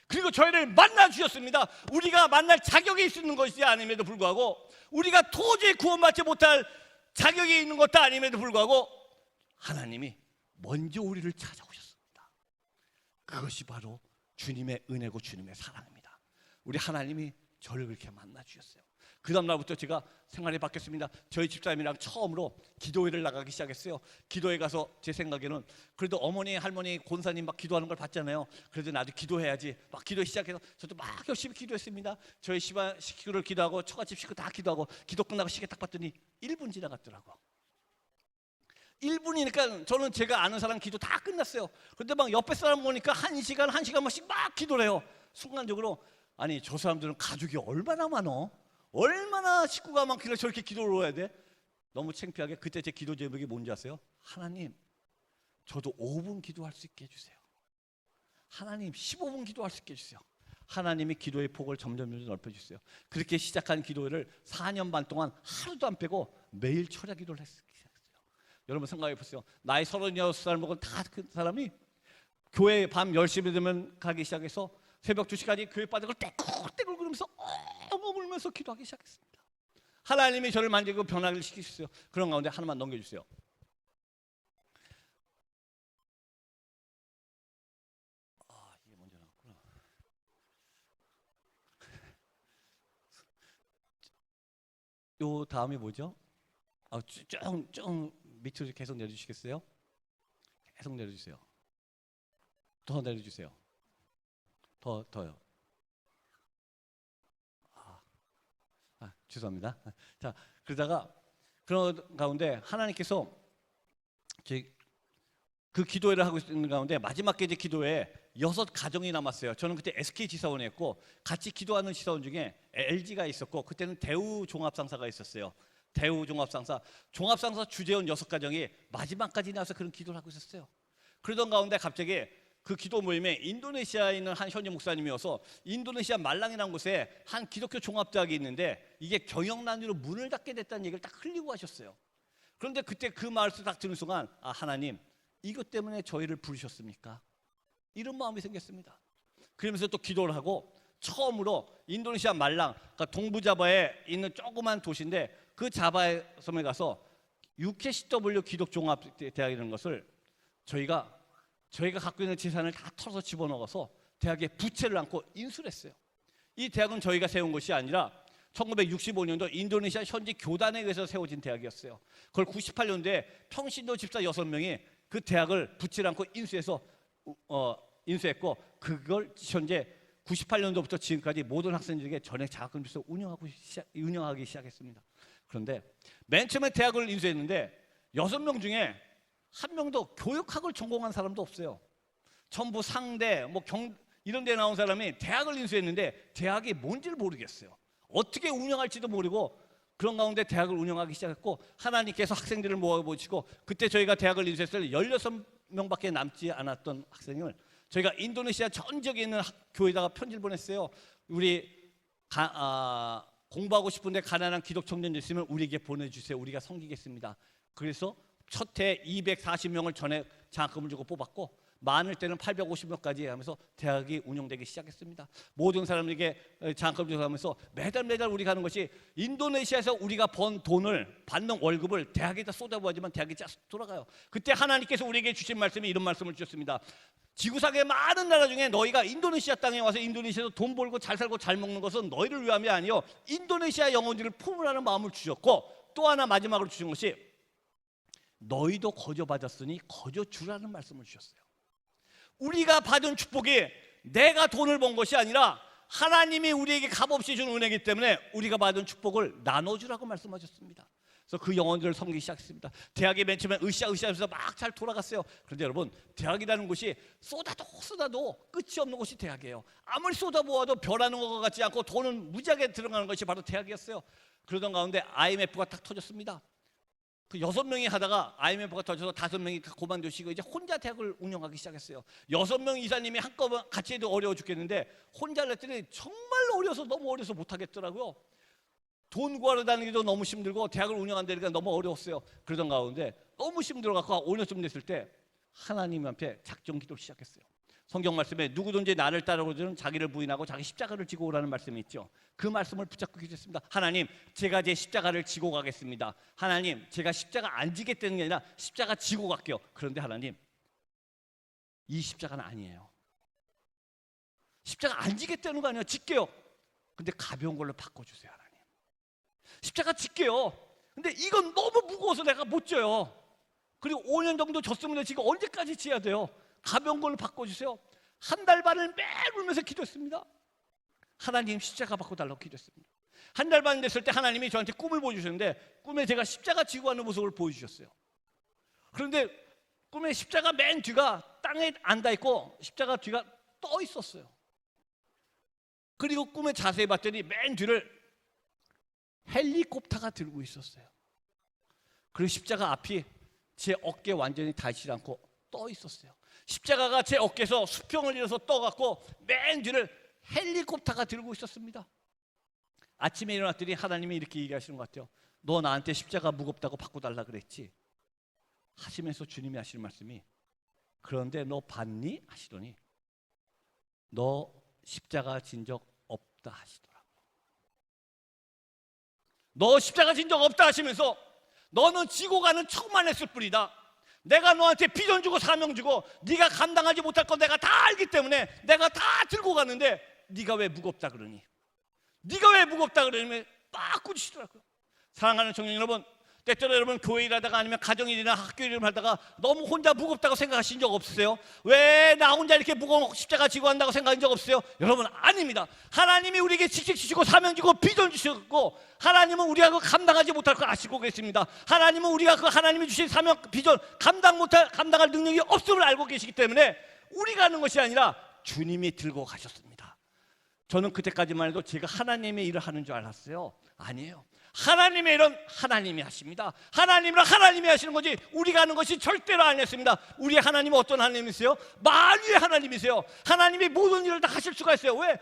그리고 저희를 만나 주셨습니다. 우리가 만날 자격이 있는 것이 아님에도 불구하고, 우리가 도저히 구원받지 못할 자격이 있는 것도 아님에도 불구하고 하나님이 먼저 우리를 찾아오셨습니다. 그것이 바로 주님의 은혜고 주님의 사랑입니다. 우리 하나님이 저를 그렇게 만나 주셨어요. 그 다음 날부터 제가 생활이 바뀌었습니다. 저희 집사님이랑 처음으로 기도회를 나가기 시작했어요. 기도회 가서 제 생각에는 그래도 어머니, 할머니, 권사님 막 기도하는 걸 봤잖아요. 그래도 나도 기도해야지. 막 기도 시작해서 저도 막 열심히 기도했습니다. 저희 식구를 기도하고 처갓집 식구 다 기도하고 기도 끝나고 시계 딱 봤더니 1분 지나갔더라고. 1분이니까 저는 제가 아는 사람 기도 다 끝났어요. 그런데 막 옆에 사람 보니까 1시간씩 막 기도를 해요. 순간적으로 아니 저 사람들은 가족이 얼마나 많어? 얼마나 식구가 많길래 저렇게 기도를 해야 돼? 너무 창피하게 그때 제 기도 제목이 뭔지 아세요? 하나님, 저도 5분 기도할 수 있게 해주세요. 하나님, 15분 기도할 수 있게 해주세요. 하나님이 기도의 폭을 점점 넓혀주세요. 그렇게 시작한 기도회를 4년 반 동안 하루도 안 빼고 매일 철야 기도를 했어요. 여러분 생각해 보세요. 나이 36살 먹은 다 그 사람이 교회 밤 10시 되면 가기 시작해서 새벽 2시까지 교회 빠지고 떼굴떼굴 그러면서 엉엉 울면서 기도하기 시작했습니다. 하나님이 저를 만지고 변화를 시키셨어요. 그런 가운데 하나만 넘겨주세요. 이게 먼저 나왔구나. 요 다음이 뭐죠? 쭉 밑으로 계속 내려주시겠어요? 계속 내려주세요. 더 내려주세요. 더요. 죄송합니다. 자, 그러다가 그런 가운데 하나님께서 그 기도회를 하고 있는 가운데 마지막 게 이제 기도회에 6가정이 남았어요. 저는 그때 SK 지사원에 있고 같이 기도하는 지사원 중에 LG가 있었고 그때는 대우 종합상사가 있었어요. 대우 종합상사 주재원 6가정이 마지막까지 나와서 그런 기도를 하고 있었어요. 그러던 가운데 갑자기 그 기도 모임에 인도네시아에 있는 한 현지 목사님이어서 인도네시아 말랑이라는 곳에 한 기독교 종합대학이 있는데 이게 경영난으로 문을 닫게 됐다는 얘기를 딱 흘리고 하셨어요. 그런데 그때 그 말씀을 딱 듣는 순간 하나님, 이것 때문에 저희를 부르셨습니까? 이런 마음이 생겼습니다. 그러면서 또 기도를 하고 처음으로 인도네시아 말랑, 그러니까 동부자바에 있는 조그만 도시인데 그 자바 섬에 가서 UKCW 기독종합대학이라는 것을 저희가 갖고 있는 재산을 다 털어서 집어넣어서 대학에 부채를 안고 인수를 했어요. 이 대학은 저희가 세운 것이 아니라 1965년도 인도네시아 현지 교단에 의해서 세워진 대학이었어요. 그걸 98년도에 평신도 집사 6명이 그 대학을 붙지 않고 인수했고 그걸 현재 98년도부터 지금까지 모든 학생들에게 전액 장학금 주서 운영하기 시작했습니다. 그런데 맨 처음에 대학을 인수했는데 6명 중에 한 명도 교육학을 전공한 사람도 없어요. 전부 상대, 이런 데 나온 사람이 대학을 인수했는데 대학이 뭔지를 모르겠어요. 어떻게 운영할지도 모르고 그런 가운데 대학을 운영하기 시작했고 하나님께서 학생들을 모아보시고 그때 저희가 대학을 인수했을 때 16명밖에 남지 않았던 학생을 저희가 인도네시아 전 지역에 있는 교회에다가 편지를 보냈어요. 우리 공부하고 싶은데 가난한 기독 청년들 있으면 우리에게 보내주세요. 우리가 섬기겠습니다. 그래서 첫 해 240명을 전에 장학금을 주고 뽑았고 많을 때는 850명까지 하면서 대학이 운영되기 시작했습니다. 모든 사람에게 장학금을 주고 하면서 매달 우리 가는 것이 인도네시아에서 우리가 번 돈을 받는 월급을 대학에다 쏟아부어지만 대학이 돌아가요. 그때 하나님께서 우리에게 주신 말씀이 이런 말씀을 주셨습니다. 지구상의 많은 나라 중에 너희가 인도네시아 땅에 와서 인도네시아에서 돈 벌고 잘 살고 잘 먹는 것은 너희를 위함이 아니요 인도네시아 영혼들을 품으라는 마음을 주셨고 또 하나 마지막으로 주신 것이 너희도 거저 받았으니 거저 주라는 말씀을 주셨어요. 우리가 받은 축복이 내가 돈을 번 것이 아니라 하나님이 우리에게 값없이 준 은혜이기 때문에 우리가 받은 축복을 나눠주라고 말씀하셨습니다. 그래서 그 영혼들을 섬기기 시작했습니다. 대학이 맨 처음에 으쌰으쌰하면서 막 잘 돌아갔어요. 그런데 여러분 대학이라는 곳이 쏟아도 끝이 없는 곳이 대학이에요. 아무리 쏟아부어도 별하는 것 같지 않고 돈은 무지하게 들어가는 것이 바로 대학이었어요. 그러던 가운데 IMF가 딱 터졌습니다. 그 6명이 하다가 IMF가 터져서 5명이 그만두시고 이제 혼자 대학을 운영하기 시작했어요. 6명 이사님이 한꺼번에 같이 해도 어려워 죽겠는데 혼자 했더니 정말 어려서 너무 어려서 못하겠더라고요. 돈 구하러 다니기도 너무 힘들고 대학을 운영한다니까 너무 어려웠어요. 그러던 가운데 너무 힘들어갖고 5년쯤 됐을 때 하나님 앞에 작정 기도를 시작했어요. 성경 말씀에 누구든지 나를 따르고는 자기를 부인하고 자기 십자가를 지고 오라는 말씀이 있죠. 그 말씀을 붙잡고 기도했습니다. 하나님, 제가 제 십자가를 지고 가겠습니다. 하나님, 제가 십자가 안 지겠다는 게 아니라 십자가 지고 갈게요. 그런데 하나님, 이 십자가는 아니에요. 십자가 안 지겠다는 거 아니에요. 질게요. 근데 가벼운 걸로 바꿔주세요, 하나님. 십자가 질게요. 근데 이건 너무 무거워서 내가 못 져요. 그리고 5년 정도 졌으면 지금 언제까지 지어야 돼요? 가벼운 걸로 바꿔주세요. 한 달 반을 매일 울면서 기도했습니다. 하나님 십자가 바꿔달라고 기도했습니다. 한 달 반 됐을 때 하나님이 저한테 꿈을 보여주셨는데 꿈에 제가 십자가 지고 가는 모습을 보여주셨어요. 그런데 꿈에 십자가 맨 뒤가 땅에 앉아 있고 십자가 뒤가 떠 있었어요. 그리고 꿈에 자세히 봤더니 맨 뒤를 헬리콥터가 들고 있었어요. 그리고 십자가 앞이 제 어깨에 완전히 닿지 않고 떠 있었어요. 십자가가 제 어깨에서 수평을 이뤄서 떠갖고 맨 뒤를 헬리콥터가 들고 있었습니다. 아침에 일어났더니 하나님이 이렇게 얘기하시는 것 같아요. 너 나한테 십자가 무겁다고 바꿔달라 그랬지? 하시면서 주님이 하시는 말씀이 그런데 너 봤니? 하시더니 너 십자가 진 적 없다 하시더라고요. 너 십자가 진 적 없다 하시면서 너는 지고 가는 척만 했을 뿐이다. 내가 너한테 비전 주고 사명 주고 네가 감당하지 못할 건 내가 다 알기 때문에 내가 다 들고 갔는데 네가 왜 무겁다 그러니? 네가 왜 무겁다 그러니? 막 꾸짖으시더라고요. 사랑하는 청년 여러분, 때때로 여러분 교회 일하다가 아니면 가정일이나 학교 일을 하다가 너무 혼자 무겁다고 생각하신 적 없으세요? 왜 나 혼자 이렇게 무거운 십자가 지고 한다고 생각한 적 없어요? 여러분 아닙니다. 하나님이 우리에게 직책 주시고 사명 주고 비전 주셨고 하나님은 우리가 그 감당하지 못할 걸 아시고 계십니다. 하나님은 우리가 그 하나님이 주신 사명 비전 감당할 능력이 없음을 알고 계시기 때문에 우리가 하는 것이 아니라 주님이 들고 가셨습니다. 저는 그때까지만 해도 제가 하나님의 일을 하는 줄 알았어요. 아니에요. 하나님의 일은 하나님이 하십니다. 하나님은 하나님이 하시는 거지 우리가 하는 것이 절대로 아니었습니다. 우리 하나님은 어떤 하나님이세요? 만유의 하나님이세요. 하나님이 모든 일을 다 하실 수가 있어요. 왜?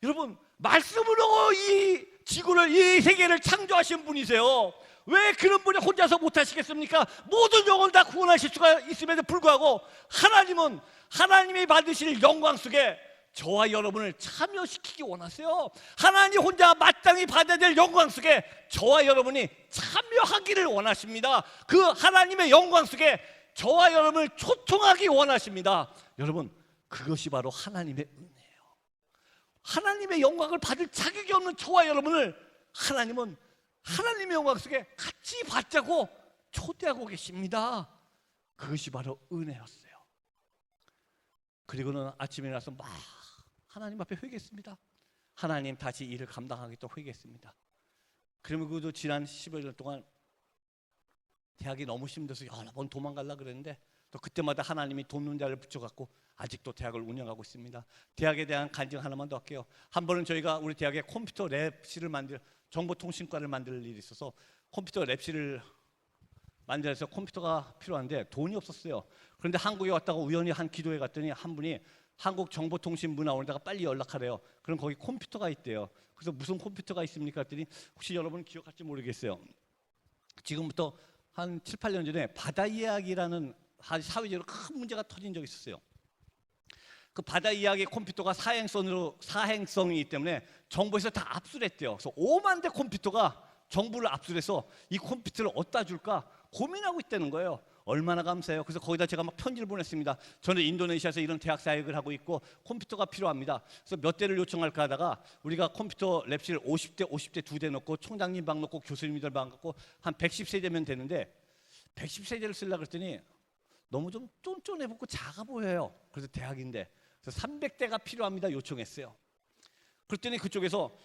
여러분 말씀으로 이 지구를 이 세계를 창조하신 분이세요. 왜 그런 분이 혼자서 못하시겠습니까? 모든 영혼을 다 구원하실 수가 있음에도 불구하고 하나님은 하나님이 받으실 영광 속에 저와 여러분을 참여시키기 원하세요. 하나님 혼자 마땅히 받아야 될 영광 속에 저와 여러분이 참여하기를 원하십니다. 그 하나님의 영광 속에 저와 여러분을 초청하기 원하십니다. 여러분 그것이 바로 하나님의 은혜예요. 하나님의 영광을 받을 자격이 없는 저와 여러분을 하나님은 하나님의 영광 속에 같이 받자고 초대하고 계십니다. 그것이 바로 은혜였어요. 그리고는 아침에 일어나서 막 하나님 앞에 회개했습니다. 하나님 다시 일을 감당하겠다고 회개했습니다. 그러면 그도 지난 10여년 동안 대학이 너무 힘들어서 여러 번 도망가려고 그랬는데 또 그때마다 하나님이 돕는 자를 붙여갖고 아직도 대학을 운영하고 있습니다. 대학에 대한 간증 하나만 더 할게요. 한 번은 저희가 우리 대학에 컴퓨터 랩실을 정보통신과를 만들 일이 있어서 컴퓨터 랩실을 만들어서 컴퓨터가 필요한데 돈이 없었어요. 그런데 한국에 왔다가 우연히 한 기도회 갔더니 한 분이 한국정보통신문화원에다가 빨리 연락하래요. 그럼 거기 컴퓨터가 있대요. 그래서 무슨 컴퓨터가 있습니까? 했더니 혹시 여러분 기억할지 모르겠어요. 지금부터 한 7, 8년 전에 바다 이야기라는 사회적으로 큰 문제가 터진 적이 있었어요. 그 바다 이야기 컴퓨터가 사행성이기 때문에 정부에서 다 압수를 했대요. 그래서 5만 대 컴퓨터가 정부를 압수해서 이 컴퓨터를 어디다 줄까 고민하고 있다는 거예요. 얼마나 감사해요. 그래서 거기다 제가 막 편지를 보냈습니다. 저는 인도네시아에서 이런 대학 사역을 하고 있고 컴퓨터가 필요합니다. 그래서 몇 대를 요청할까 하다가 우리가 컴퓨터 랩실 50대 2대 넣고 총장님 방 넣고 교수님들 방 넣고 한 110세대면 되는데 110세대를 쓰려고 그랬더니 너무 좀 쫀쫀해 보고 작아 보여요. 그래서 대학인데 그래서 300대가 필요합니다 요청했어요. 그랬더니 그쪽에서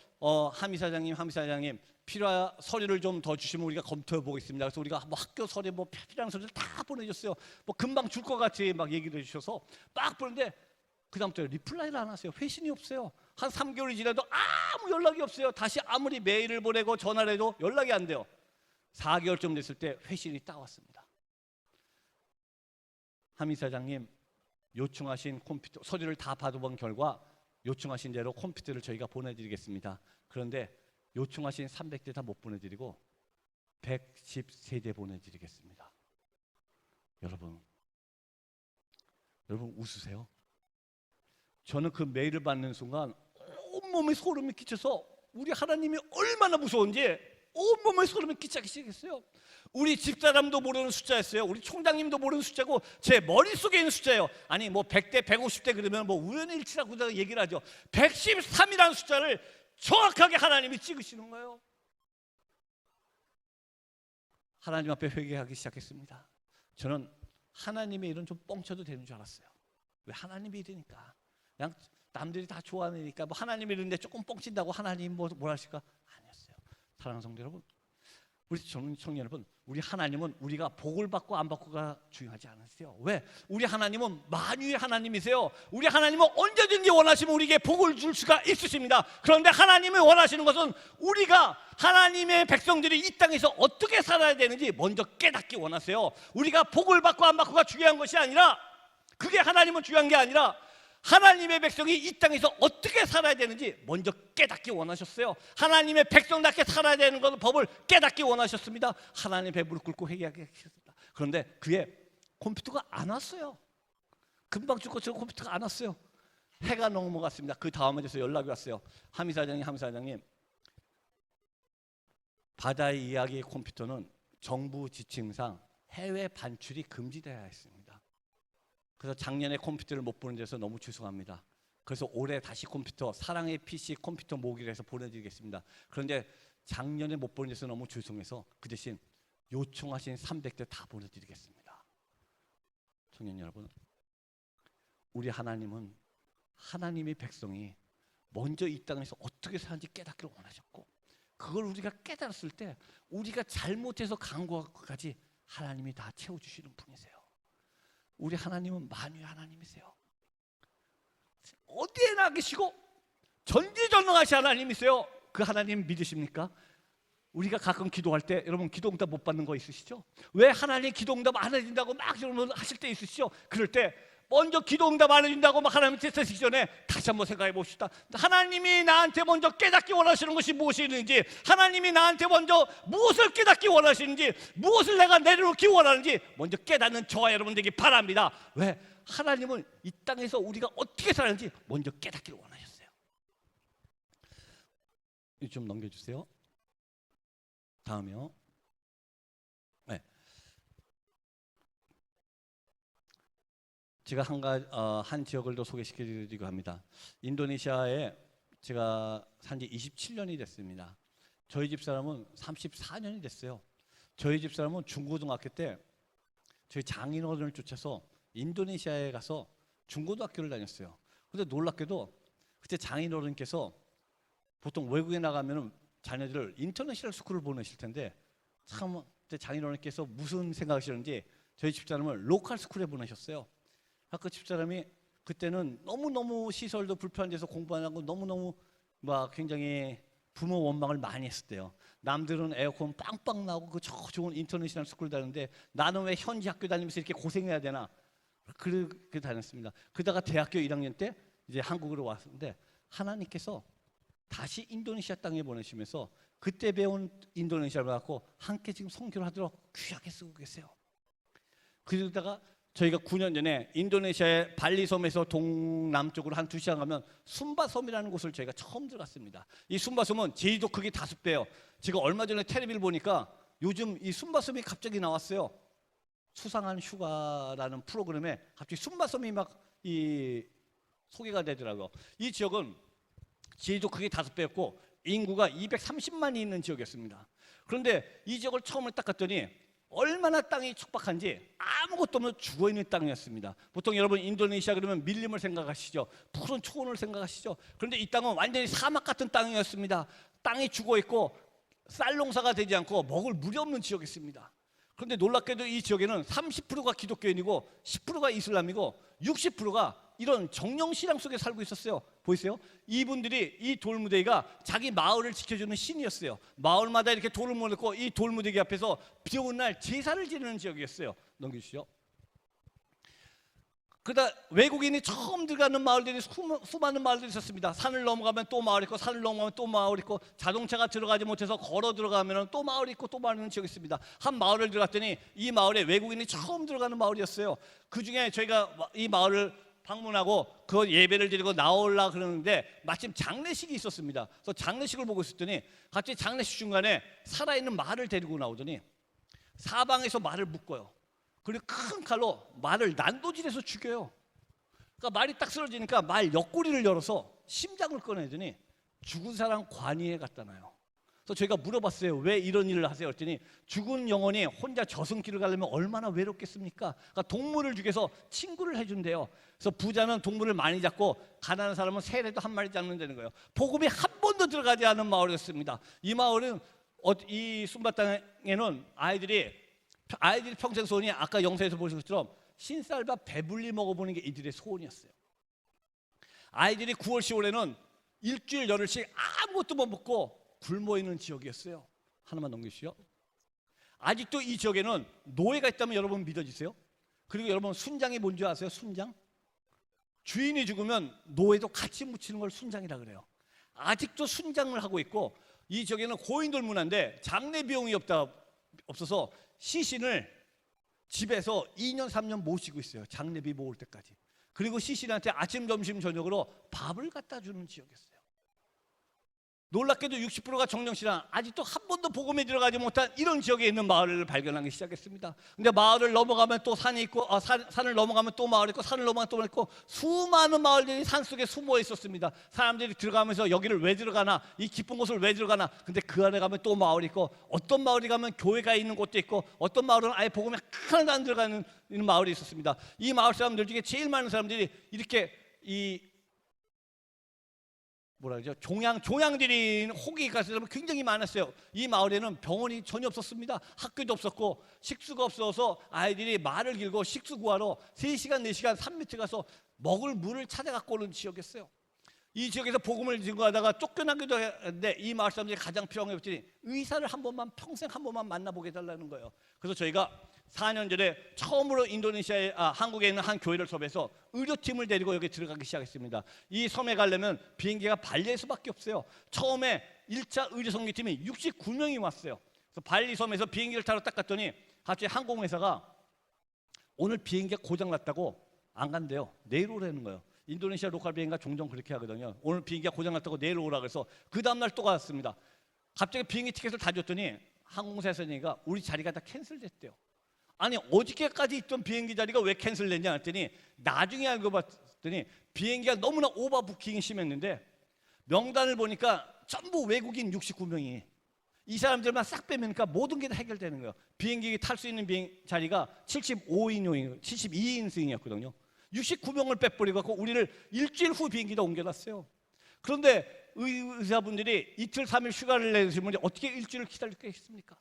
함 이사장님 필요한 서류를 좀 더 주시면 우리가 검토해 보겠습니다. 그래서 우리가 뭐 학교 서류 뭐 필요한 서류를 다 보내줬어요. 뭐 금방 줄 것 같이 막 얘기를 해주셔서 막 보는데 그 다음부터 리플라이를 안 하세요. 회신이 없어요. 한 3개월이 지나도 아무 연락이 없어요. 다시 아무리 메일을 보내고 전화를 해도 연락이 안 돼요. 4개월쯤 됐을 때 회신이 딱 왔습니다. 함 이사장님 요청하신 컴퓨터 서류를 다 받아본 결과 요청하신 대로 컴퓨터를 저희가 보내드리겠습니다. 그런데 요청하신 300대 다 못 보내드리고 110세대 보내드리겠습니다. 여러분 웃으세요? 저는 그 메일을 받는 순간 온몸에 소름이 끼쳐서 우리 하나님이 얼마나 무서운지 온몸에 소름이 끼치기 시작했어요. 우리 집사람도 모르는 숫자였어요. 우리 총장님도 모르는 숫자고 제 머릿속에 있는 숫자예요. 아니 뭐 100대 150대 그러면 뭐 우연의 일치라고 얘기를 하죠. 113이라는 숫자를 정확하게 하나님이 찍으시는 거예요. 하나님 앞에 회개하기 시작했습니다. 저는 하나님의 일은 좀 뻥쳐도 되는 줄 알았어요. 왜 하나님의 일이니까 그냥 남들이 다 좋아하니까 뭐 하나님의 일인데 조금 뻥친다고 하나님 뭐 하실까? 아니었어요. 사랑하는 성도 여러분, 우리 청년 여러분, 우리 하나님은 우리가 복을 받고 안 받고가 중요하지 않으세요. 왜? 우리 하나님은 만유의 하나님이세요. 우리 하나님은 언제든지 원하시면 우리에게 복을 줄 수가 있으십니다. 그런데 하나님이 원하시는 것은 우리가 하나님의 백성들이 이 땅에서 어떻게 살아야 되는지 먼저 깨닫기 원하세요. 우리가 복을 받고 안 받고가 중요한 것이 아니라, 그게 하나님은 중요한 게 아니라 하나님의 백성이 이 땅에서 어떻게 살아야 되는지 먼저 깨닫기 원하셨어요. 하나님의 백성답게 살아야 되는 것을 법을 깨닫기 원하셨습니다. 하나님 배 무릎 꿇고 회개하게 하셨습니다. 그런데 그의 컴퓨터가 안 왔어요. 금방 줄 것처럼 컴퓨터가 안 왔어요. 해가 넘어갔습니다. 그 다음에 돼서 연락이 왔어요. 함 이사장님 바다의 이야기의 컴퓨터는 정부 지침상 해외 반출이 금지되어야 했습니다. 그래서 작년에 컴퓨터를 못 보는 데서 너무 죄송합니다. 그래서 올해 다시 컴퓨터, 사랑의 PC 컴퓨터 모기를 해서 보내드리겠습니다. 그런데 작년에 못 보는 데서 너무 죄송해서 그 대신 요청하신 300대 다 보내드리겠습니다. 청년 여러분, 우리 하나님은 하나님의 백성이 먼저 이 땅에서 어떻게 사는지 깨닫기를 원하셨고, 그걸 우리가 깨달았을 때 우리가 잘못해서 간과까지 하나님이 다 채워주시는 분이세요. 우리 하나님은 만유의 하나님이세요. 어디에나 계시고 전지전능하신 하나님이세요. 그 하나님 믿으십니까? 우리가 가끔 기도할 때 여러분 기도응답 못 받는 거 있으시죠? 왜 하나님 기도응답 안 해준다고 막 여러분 하실 때 있으시죠? 그럴 때 먼저 기도응답 안 해준다고 막 하나님한테 쓰시기 전에 다시 한번 생각해 봅시다. 하나님이 나한테 먼저 깨닫기 원하시는 것이 무엇이 있는지, 하나님이 나한테 먼저 무엇을 깨닫기 원하시는지, 무엇을 내가 내려놓기 원하는지 먼저 깨닫는 저와 여러분 되기 바랍니다. 왜? 하나님은 이 땅에서 우리가 어떻게 살았는지 먼저 깨닫기를 원하셨어요. 이거 좀 넘겨주세요. 다음이요. 네. 제가 한 지역을 더 소개시켜드리고 합니다. 인도네시아에 제가 산지 27년이 됐습니다. 저희 집 사람은 34년이 됐어요. 저희 집 사람은 중고등학교 때 저희 장인어른을 쫓아서 인도네시아에 가서 중고등학교를 다녔어요. 근데 놀랍게도 그때 장인어른께서 보통 외국에 나가면은 자녀들을 인터내셔널 스쿨을 보내실 텐데 참 그때 장인어른께서 무슨 생각하시는지 저희 집사람을 로컬 스쿨에 보내셨어요. 그 집사람이 그때는 너무너무 시설도 불편해서 공부 안 하고 너무너무 막 굉장히 부모 원망을 많이 했었대요. 남들은 에어컨 빵빵 나오고 그 좋은 인터내셔널 스쿨 다니는데 나는 왜 현지 학교 다니면서 이렇게 고생해야 되나? 그렇게 다녔습니다. 그러다가 대학교 1학년 때 이제 한국으로 왔는데 하나님께서 다시 인도네시아 땅에 보내시면서 그때 배운 인도네시아를 갖고 함께 지금 선교를 하도록 귀하게 쓰고 계세요. 그러다가 저희가 9년 전에 인도네시아의 발리섬에서 동남쪽으로 한 2시간 가면 숨바섬이라는 곳을 저희가 처음 들어갔습니다. 이 숨바섬은 제주도 크기 5배예요. 제가 얼마 전에 텔레비를 보니까 요즘 이 숨바섬이 갑자기 나왔어요. 수상한 휴가라는 프로그램에 갑자기 숨바섬이 막 이 소개가 되더라고요. 이 지역은 제주도 크기 5배였고 인구가 230만이 있는 지역이었습니다. 그런데 이 지역을 처음에 딱 갔더니 얼마나 땅이 척박한지 아무것도 없는 죽어있는 땅이었습니다. 보통 여러분 인도네시아 그러면 밀림을 생각하시죠. 푸른 초원을 생각하시죠. 그런데 이 땅은 완전히 사막 같은 땅이었습니다. 땅이 죽어있고 쌀 농사가 되지 않고 먹을 물이 없는 지역이었습니다. 그런데 놀랍게도 이 지역에는 30%가 기독교인이고 10%가 이슬람이고 60%가 이런 정령신앙 속에 살고 있었어요. 보이세요? 이분들이 이 돌무더기가 자기 마을을 지켜주는 신이었어요. 마을마다 이렇게 돌을 모았고 이 돌무더기 앞에서 비 오는 날 제사를 지내는 지역이었어요. 넘겨주시죠. 그러다 외국인이 처음 들어가는 마을들이 수많은 마을들이 있었습니다. 산을 넘어가면 또 마을 있고 산을 넘어가면 또 마을 있고 자동차가 들어가지 못해서 걸어 들어가면 또 마을 있고 또 마을 있는 지역이 있습니다. 한 마을을 들어갔더니 이 마을에 외국인이 처음 들어가는 마을이었어요. 그중에 저희가 이 마을을 방문하고 그 예배를 드리고 나오려고 그러는데 마침 장례식이 있었습니다. 그래서 장례식을 보고 있었더니 갑자기 장례식 중간에 살아있는 말을 데리고 나오더니 사방에서 말을 묶어요. 그리고 큰 칼로 말을 난도질해서 죽여요. 그러니까 말이 딱 쓰러지니까 말 옆구리를 열어서 심장을 꺼내더니 죽은 사람 관이에 갖다 놔요. 그래서 저희가 물어봤어요. 왜 이런 일을 하세요? 그랬더니 죽은 영혼이 혼자 저승길을 가려면 얼마나 외롭겠습니까? 그러니까 동물을 죽여서 친구를 해준대요. 그래서 부자는 동물을 많이 잡고 가난한 사람은 새래도 한 마리 잡는다는 거예요. 복음이 한 번도 들어가지 않은 마을이었습니다. 이 마을은 이 숨바 땅에는 아이들이 평생 소원이 아까 영상에서 보신 것처럼 신쌀밥 배불리 먹어보는 게 이들의 소원이었어요. 아이들이 9월 10월에는 일주일 열흘씩 아무것도 못 먹고 굶어 있는 지역이었어요. 하나만 넘기시죠. 아직도 이 지역에는 노예가 있다면 여러분 믿어지세요? 그리고 여러분 순장이 뭔지 아세요? 순장? 주인이 죽으면 노예도 같이 묻히는 걸 순장이라 그래요. 아직도 순장을 하고 있고 이 지역에는 고인돌 문화인데 장례 비용이 없어서 시신을 집에서 2년 3년 모시고 있어요. 장례비 모을 때까지. 그리고 시신한테 아침 점심 저녁으로 밥을 갖다 주는 지역이었어요. 놀랍게도 60%가 정령신앙, 아직도 한 번도 복음에 들어가지 못한 이런 지역에 있는 마을을 발견하기 시작했습니다. 근데 마을을 넘어가면 또 산이 있고 산을 넘어가면 또 마을 있고 산을 넘어가면 또 마을 있고 수많은 마을들이 산속에 숨어 있었습니다. 사람들이 들어가면서 여기를 왜 들어가나, 이 깊은 곳을 왜 들어가나. 근데 그 안에 가면 또 마을이 있고 어떤 마을이 가면 교회가 있는 곳도 있고 어떤 마을은 아예 복음에 하나도 안 들어가는 마을이 있었습니다. 이 마을 사람들 중에 제일 많은 사람들이 이렇게 종양들이 호기 가서 굉장히 많았어요. 이 마을에는 병원이 전혀 없었습니다. 학교도 없었고 식수가 없어서 아이들이 말을 길고 식수 구하러 3시간 4시간 산 밑에 가서 먹을 물을 찾아갖고 오는 지역이었어요. 이 지역에서 복음을 증거하다가 쫓겨나기도 했는데 이 마을 사람들이 가장 필요한 게 없더니 의사를 평생 한 번만 만나보게 해달라는 거예요. 그래서 저희가 4년 전에 처음으로 한국에 있는 한 교회를 섭외해서 의료팀을 데리고 여기 들어가기 시작했습니다. 이 섬에 가려면 비행기가 발리에서밖에 없어요. 처음에 1차 의료선교팀이 69명이 왔어요. 그래서 발리 섬에서 비행기를 타러 딱 갔더니 갑자기 항공회사가 오늘 비행기가 고장났다고 안 간대요. 내일 오라는 거예요. 인도네시아 로컬 비행기가 종종 그렇게 하거든요. 오늘 비행기가 고장났다고 내일 오라 그래서 그 다음날 또 갔습니다. 갑자기 비행기 티켓을 다 줬더니 항공사에서 얘기가 우리 자리가 다 캔슬됐대요. 아니 어저께까지 있던 비행기 자리가 왜 캔슬됐냐 했더니 나중에 알고 봤더니 비행기가 너무나 오버부킹이 심했는데 명단을 보니까 전부 외국인 69명이 이 사람들만 싹 빼면니까 모든 게 다 해결되는 거예요. 비행기 탈 수 있는 자리가 75인용이에요. 72인승이었거든요. 69명을 빼버리고 우리를 일주일 후 비행기다 옮겨놨어요. 그런데 의사분들이 이틀 3일 휴가를 내주시면 어떻게 일주일을 기다리겠습니까?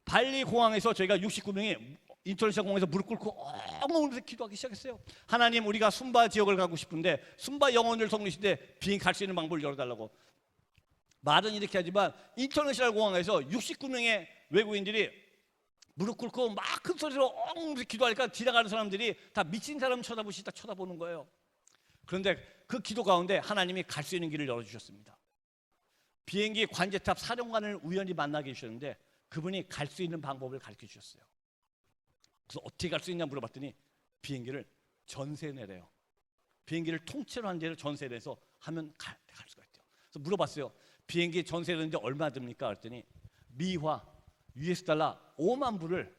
발리 공항에서 저희가 69명이 인도네시아 공항에서 무릎 꿇고 엉엉 기도하기 시작했어요. 하나님, 우리가 숨바 지역을 가고 싶은데 숨바 영혼을 섬기시되 비행기 갈 수 있는 방법을 열어달라고. 말은 이렇게 하지만 인터내셔널 공항에서 69명의 외국인들이 무릎 꿇고 막 큰 소리로 엉 기도하니까 지나가는 사람들이 다 미친 사람 쳐다보시다 쳐다보는 거예요. 그런데 그 기도 가운데 하나님이 갈 수 있는 길을 열어주셨습니다. 비행기 관제탑 사령관을 우연히 만나게 해주셨는데 그분이 갈 수 있는 방법을 가르쳐 주셨어요. 그래서 어떻게 갈 수 있냐 물어봤더니 비행기를 전세 내래요. 비행기를 통째로 한 대를 전세 내서 하면 갈 수가 있대요. 그래서 물어봤어요. 비행기 전세 내는데 얼마 듭니까? 그랬더니 미화 US 달러 5만 불을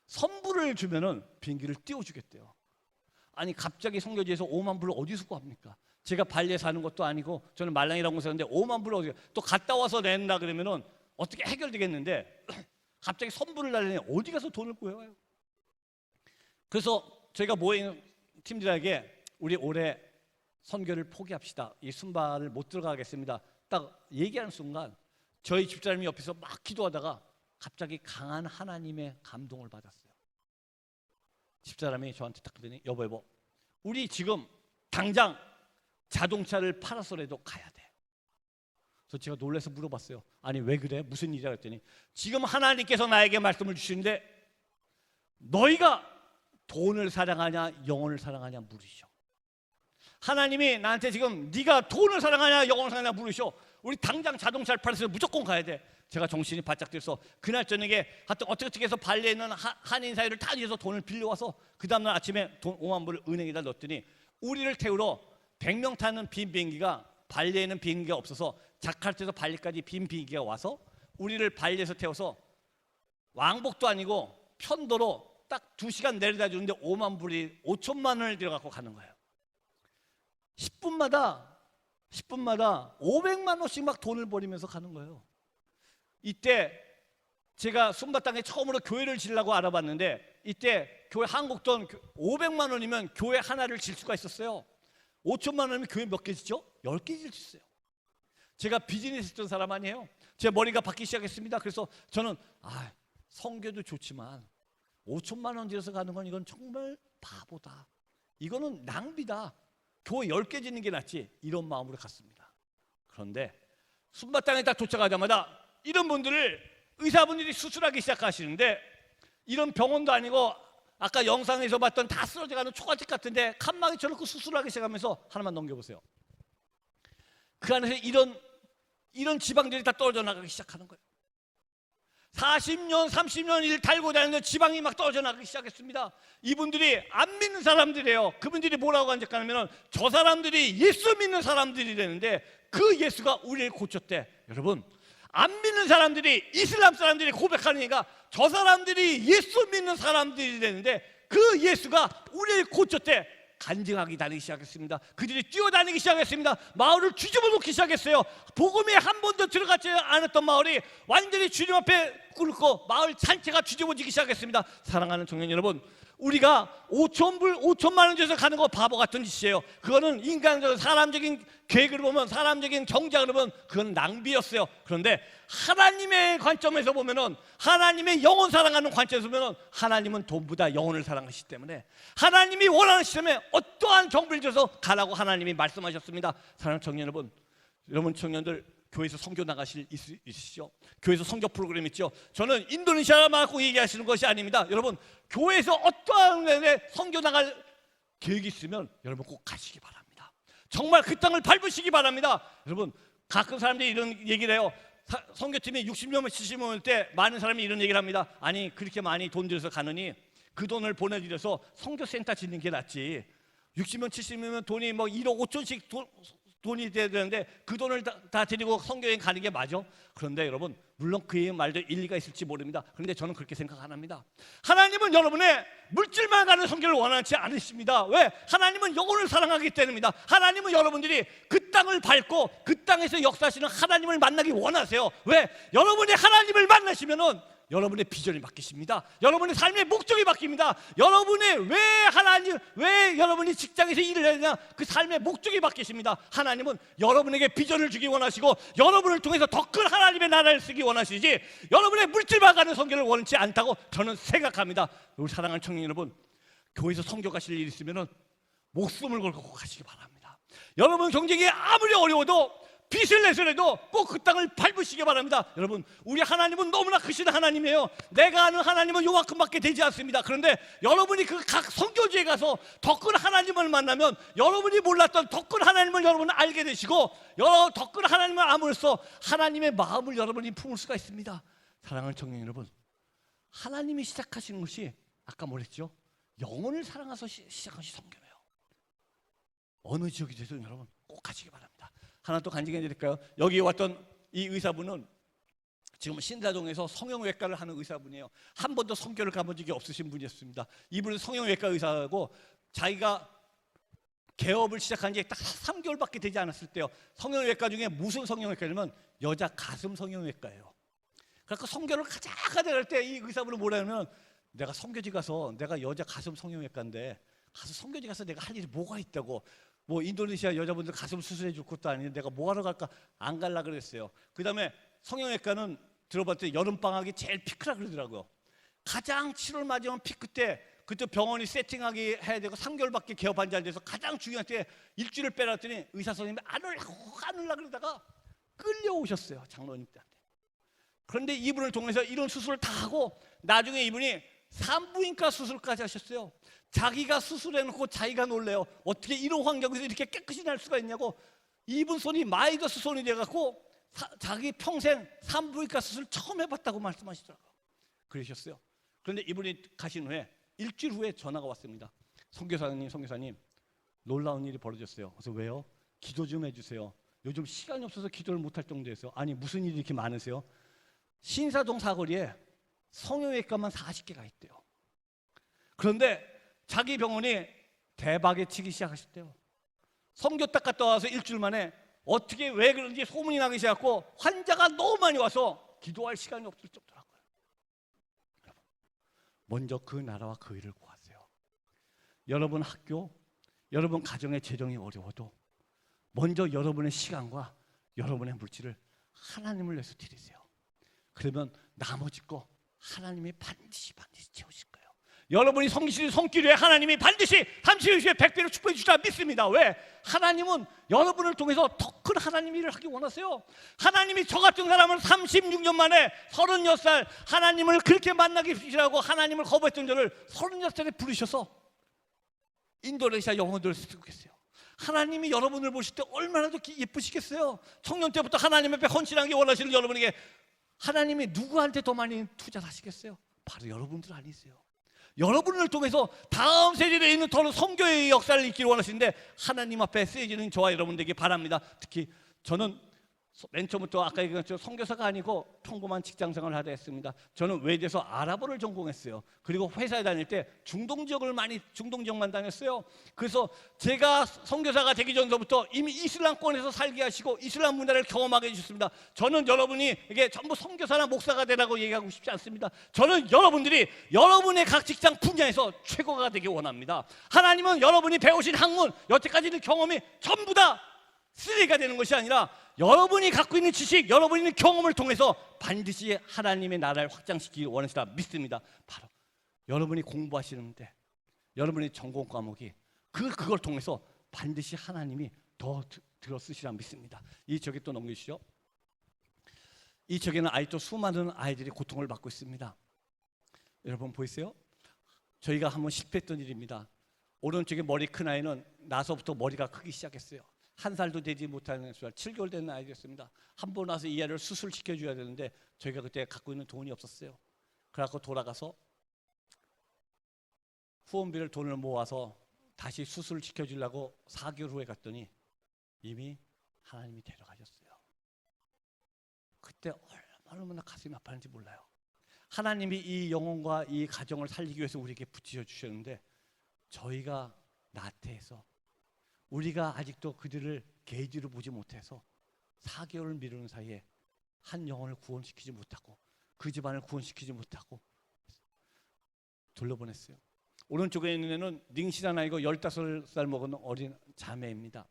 선불을 주면은 비행기를 띄워주겠대요. 아니 갑자기 선교지에서 5만 불을 어디서 구합니까? 제가 발리에 사는 것도 아니고 저는 말랑이라는 곳에 사는데 5만 불을 어디 또 갔다 와서 낸다 그러면은 어떻게 해결되겠는데 갑자기 선불을 날리니 어디 가서 돈을 구해와요? 그래서 저희가 모인 팀들에게 우리 올해 선교를 포기합시다. 이 순바를 못 들어가겠습니다. 딱 얘기하는 순간 저희 집사람이 옆에서 막 기도하다가 갑자기 강한 하나님의 감동을 받았어요. 집사람이 저한테 딱 그러더니 여보 우리 지금 당장 자동차를 팔아서라도 가야 돼. 그래서 제가 놀라서 물어봤어요. 아니 왜 그래? 무슨 일이야? 그랬더니 지금 하나님께서 나에게 말씀을 주시는데 너희가 돈을 사랑하냐 영혼을 사랑하냐 물으시오. 하나님이 나한테 지금 네가 돈을 사랑하냐 영혼을 사랑하냐 물으시오. 우리 당장 자동차를 팔아서 무조건 가야 돼. 제가 정신이 바짝 들어서 그날 저녁에 하여튼 어떻게 해서 발리에 있는 한인 사회를 다 뒤에서 돈을 빌려와서 그 다음날 아침에 돈 5만 불을 은행에다 넣었더니 우리를 태우러 100명 타는 빈 비행기가 발리에 있는 비행기가 없어서 자카르타에서 발리까지 빈 비행기가 와서 우리를 발리에서 태워서 왕복도 아니고 편도로 딱 2시간 내려다 주는데 5만 불이 5천만 원을 들여갖고 가는 거예요. 10분마다 500만 원씩 막 돈을 버리면서 가는 거예요. 이때 제가 순바 땅에 처음으로 교회를 지으려고 알아봤는데 이때 교회 한국 돈 500만 원이면 교회 하나를 질 수가 있었어요. 5천만 원이면 교회 몇 개 짓죠? 10개 질 수 있어요. 제가 비즈니스 했던 사람 아니에요. 제 머리가 바뀌기 시작했습니다. 그래서 저는 성교도 좋지만 5천만 원 들여서 가는 건 이건 정말 바보다. 이거는 낭비다. 교회 10개 짓는 게 낫지. 이런 마음으로 갔습니다. 그런데 순바 땅에 딱 도착하자마자 이런 분들을 의사분들이 수술하기 시작하시는데 이런 병원도 아니고 아까 영상에서 봤던 다 쓰러져가는 초가집 같은데 칸막이 쳐놓고 수술하기 시작하면서 하나만 넘겨보세요. 그 안에서 이런 지방들이 다 떨어져 나가기 시작하는 거예요. 40년 30년 일 달고 다니는데 지방이 막 떨어져 나가기 시작했습니다. 이분들이 안 믿는 사람들이에요. 그분들이 뭐라고 한적하냐면 저 사람들이 예수 믿는 사람들이라는데 그 예수가 우리를 고쳤대. 여러분 안 믿는 사람들이 이슬람 사람들이 고백하니까 저 사람들이 예수 믿는 사람들이라는데 그 예수가 우리를 고쳤대. 간증하기 다니기 시작했습니다. 그들이 뛰어다니기 시작했습니다. 마을을 뒤집어 놓기 시작했어요. 복음이 한 번도 들어가지 않았던 마을이 완전히 주님 앞에 꿇고 마을 전체가 뒤집어지기 시작했습니다. 사랑하는 청년 여러분, 우리가 5천만 원 줘서 가는 거 바보 같은 짓이에요. 그거는 인간적인 사람적인 계획으로 보면 사람적인 경작으로 보면 그건 낭비였어요. 그런데 하나님의 관점에서 보면은 하나님의 영혼 사랑하는 관점에서 보면은 하나님은 돈보다 영혼을 사랑하시기 때문에 하나님이 원하는 시점에 어떠한 정보를 줘서 가라고 하나님이 말씀하셨습니다. 사랑하는 청년 여러분, 여러분 청년들 교회에서 선교 나가실 있으시죠? 교회에서 선교 프로그램 있죠? 저는 인도네시아 말고 얘기하시는 것이 아닙니다. 여러분 교회에서 어떠한 선교 나갈 계획이 있으면 여러분 꼭 가시기 바랍니다. 정말 그 땅을 밟으시기 바랍니다. 여러분 가끔 사람들이 이런 얘기를 해요. 선교팀이 60명 70명 때 많은 사람이 이런 얘기를 합니다. 아니 그렇게 많이 돈 들여서 가느니 그 돈을 보내드려서 선교센터 짓는 게 낫지. 60명 70명이면 돈이 뭐 1억 5천씩 돈이 돼야 되는데 그 돈을 다 드리고 선교여행 가는 게 맞아? 그런데 여러분 물론 그의 말도 일리가 있을지 모릅니다. 그런데 저는 그렇게 생각 안 합니다. 하나님은 여러분의 물질만 가는 선교를 원하지 않으십니다. 왜? 하나님은 영혼을 사랑하기 때문입니다. 하나님은 여러분들이 그 땅을 밟고 그 땅에서 역사하시는 하나님을 만나기 원하세요. 왜? 여러분이 하나님을 만나시면은 여러분의 비전이 바뀌십니다. 여러분의 삶의 목적이 바뀝니다. 왜 여러분이 직장에서 일을 해야 되냐? 그 삶의 목적이 바뀌십니다. 하나님은 여러분에게 비전을 주기 원하시고 여러분을 통해서 더 큰 하나님의 나라를 쓰기 원하시지 여러분의 물질만 가는 선교를 원치 않다고 저는 생각합니다. 우리 사랑하는 청년 여러분, 교회에서 선교 가실 일 있으면은 목숨을 걸고 가시기 바랍니다. 여러분 경쟁이 아무리 어려워도 빚을 내서라도 꼭 그 땅을 밟으시기 바랍니다. 여러분, 우리 하나님은 너무나 크신 하나님이에요. 내가 아는 하나님은 요만큼밖에 되지 않습니다. 그런데 여러분이 그 각 선교지에 가서 더 큰 하나님을 만나면 여러분이 몰랐던 더 큰 하나님을 여러분은 알게 되시고 더 큰 하나님을 암으로써 하나님의 마음을 여러분이 품을 수가 있습니다. 사랑하는 청년 여러분, 하나님이 시작하시는 것이 아까 뭐랬죠? 영혼을 사랑해서 시작한 것이 선교예요. 어느 지역이 되든 여러분 꼭 가시기 바랍니다. 하나 또 간증해 드릴까요? 여기 왔던 이 의사분은 지금 신사동에서 성형외과를 하는 의사분이에요. 한 번도 선교를 가본 적이 없으신 분이었습니다. 이분은 성형외과 의사고 자기가 개업을 시작한 지 딱 3개월밖에 되지 않았을 때요. 성형외과 중에 무슨 성형외과냐면 여자 가슴 성형외과예요. 그러니까 선교를 가자 갈 때 이 의사분은 뭐라냐면 내가 선교지 가서 내가 여자 가슴 성형외과인데 가서 선교지 가서 내가 할 일이 뭐가 있다고, 뭐 인도네시아 여자분들 가슴 수술해 줄 것도 아닌데 내가 뭐하러 갈까, 안 갈라 그랬어요. 그 다음에 성형외과는 들어봤더니 여름방학이 제일 피크라 그러더라고요. 가장 7월 마지막 피크 때 그때 병원이 세팅하기 해야 되고 3개월밖에 개업한 지 안 돼서 가장 중요한 때 일주일을 빼놨더니 의사 선생님이 안 올라 그러다가 끌려오셨어요, 장로님 때한테. 그런데 이분을 통해서 이런 수술을 다 하고 나중에 이분이 산부인과 수술까지 하셨어요. 자기가 수술해놓고 자기가 놀래요. 어떻게 이런 환경에서 이렇게 깨끗이 날 수가 있냐고. 이분 손이 마이더스 손이 돼갖고 자기 평생 산부인과 수술 처음 해봤다고 말씀하시더라고요. 그러셨어요. 그런데 이분이 가신 후에 일주일 후에 전화가 왔습니다. 선교사님 놀라운 일이 벌어졌어요. 그래서 왜요? 기도 좀 해주세요. 요즘 시간이 없어서 기도를 못할 정도였어요. 아니 무슨 일이 이렇게 많으세요? 신사동 사거리에 성형외과만 40개가 있대요. 그런데 자기 병원이 대박에 치기 시작하셨대요. 선교 딱 갔다 와서 일주일 만에 어떻게 왜 그런지 소문이 나기 시작하고 환자가 너무 많이 와서 기도할 시간이 없을 정도라고요. 여러분, 먼저 그 나라와 그 일을 구하세요. 여러분 학교, 여러분 가정의 재정이 어려워도 먼저 여러분의 시간과 여러분의 물질을 하나님을 위해서 드리세요. 그러면 나머지 거 하나님이 반드시 채우실 거예요. 여러분이 섬기시는 손길에 하나님이 반드시 30일 100배로 축복해 주시라 믿습니다. 왜? 하나님은 여러분을 통해서 더 큰 하나님 일을 하기 원하세요. 하나님이 저 같은 사람을 36년 만에 36살 하나님을 그렇게 만나기 싫어하고 하나님을 거부했던 저를 36살에 부르셔서 인도네시아 영혼들을 쓰고 계세요. 하나님이 여러분을 보실 때 얼마나 더 예쁘시겠어요. 청년 때부터 하나님 앞에 헌신하기 원하시는 여러분에게 하나님이 누구한테 더 많이 투자를 하시겠어요? 바로 여러분들 아니세요. 여러분을 통해서 다음 세대에 있는 더는 선교의 역사를 있기를 원하시는데 하나님 앞에 쓰여지는 저와 여러분 되기 바랍니다. 특히 저는 맨 처음부터 아까 얘기한 것처럼 선교사가 아니고 평범한 직장생활을 하다 했습니다. 저는 외대에서 아랍어를 전공했어요. 그리고 회사에 다닐 때 중동 지역만 다녔어요. 그래서 제가 선교사가 되기 전부터 이미 이슬람권에서 살게 하시고 이슬람 문화를 경험하게 해주셨습니다. 저는 여러분이 이게 전부 선교사나 목사가 되라고 얘기하고 싶지 않습니다. 저는 여러분들이 여러분의 각 직장 분야에서 최고가 되기 원합니다. 하나님은 여러분이 배우신 학문, 여태까지는 경험이 전부 다 쓰레기가 되는 것이 아니라 여러분이 갖고 있는 지식, 여러분이 있는 경험을 통해서 반드시 하나님의 나라를 확장시키기 원하시다 믿습니다. 바로 여러분이 공부하시는데 여러분의 전공 과목이 그걸 통해서 반드시 하나님이 더 들어 쓰시라 믿습니다. 이 책에 또 넘겨주시죠. 이 책에는 아직도 수많은 아이들이 고통을 받고 있습니다. 여러분 보이세요? 저희가 한번 실패했던 일입니다. 오른쪽에 머리 큰 아이는 나서부터 머리가 크기 시작했어요. 1살도 되지 못하는 7개월 된 아이였습니다. 한 번 와서 이 아이를 수술시켜줘야 되는데 저희가 그때 갖고 있는 돈이 없었어요. 그래서 돌아가서 후원비를 돈을 모아서 다시 수술시켜주려고 4개월 후에 갔더니 이미 하나님이 데려가셨어요. 그때 얼마나 가슴이 아팠는지 몰라요. 하나님이 이 영혼과 이 가정을 살리기 위해서 우리에게 붙여 주셨는데 저희가 나태해서 우리가 아직도 그들을 게이지를 보지 못해서 4개월을 미루는 사이에 한 영혼을 구원시키지 못하고 그 집안을 구원시키지 못하고 돌려보냈어요. 오른쪽에 있는 애는 닝시란 아이고 15살 먹은 어린 자매입니다.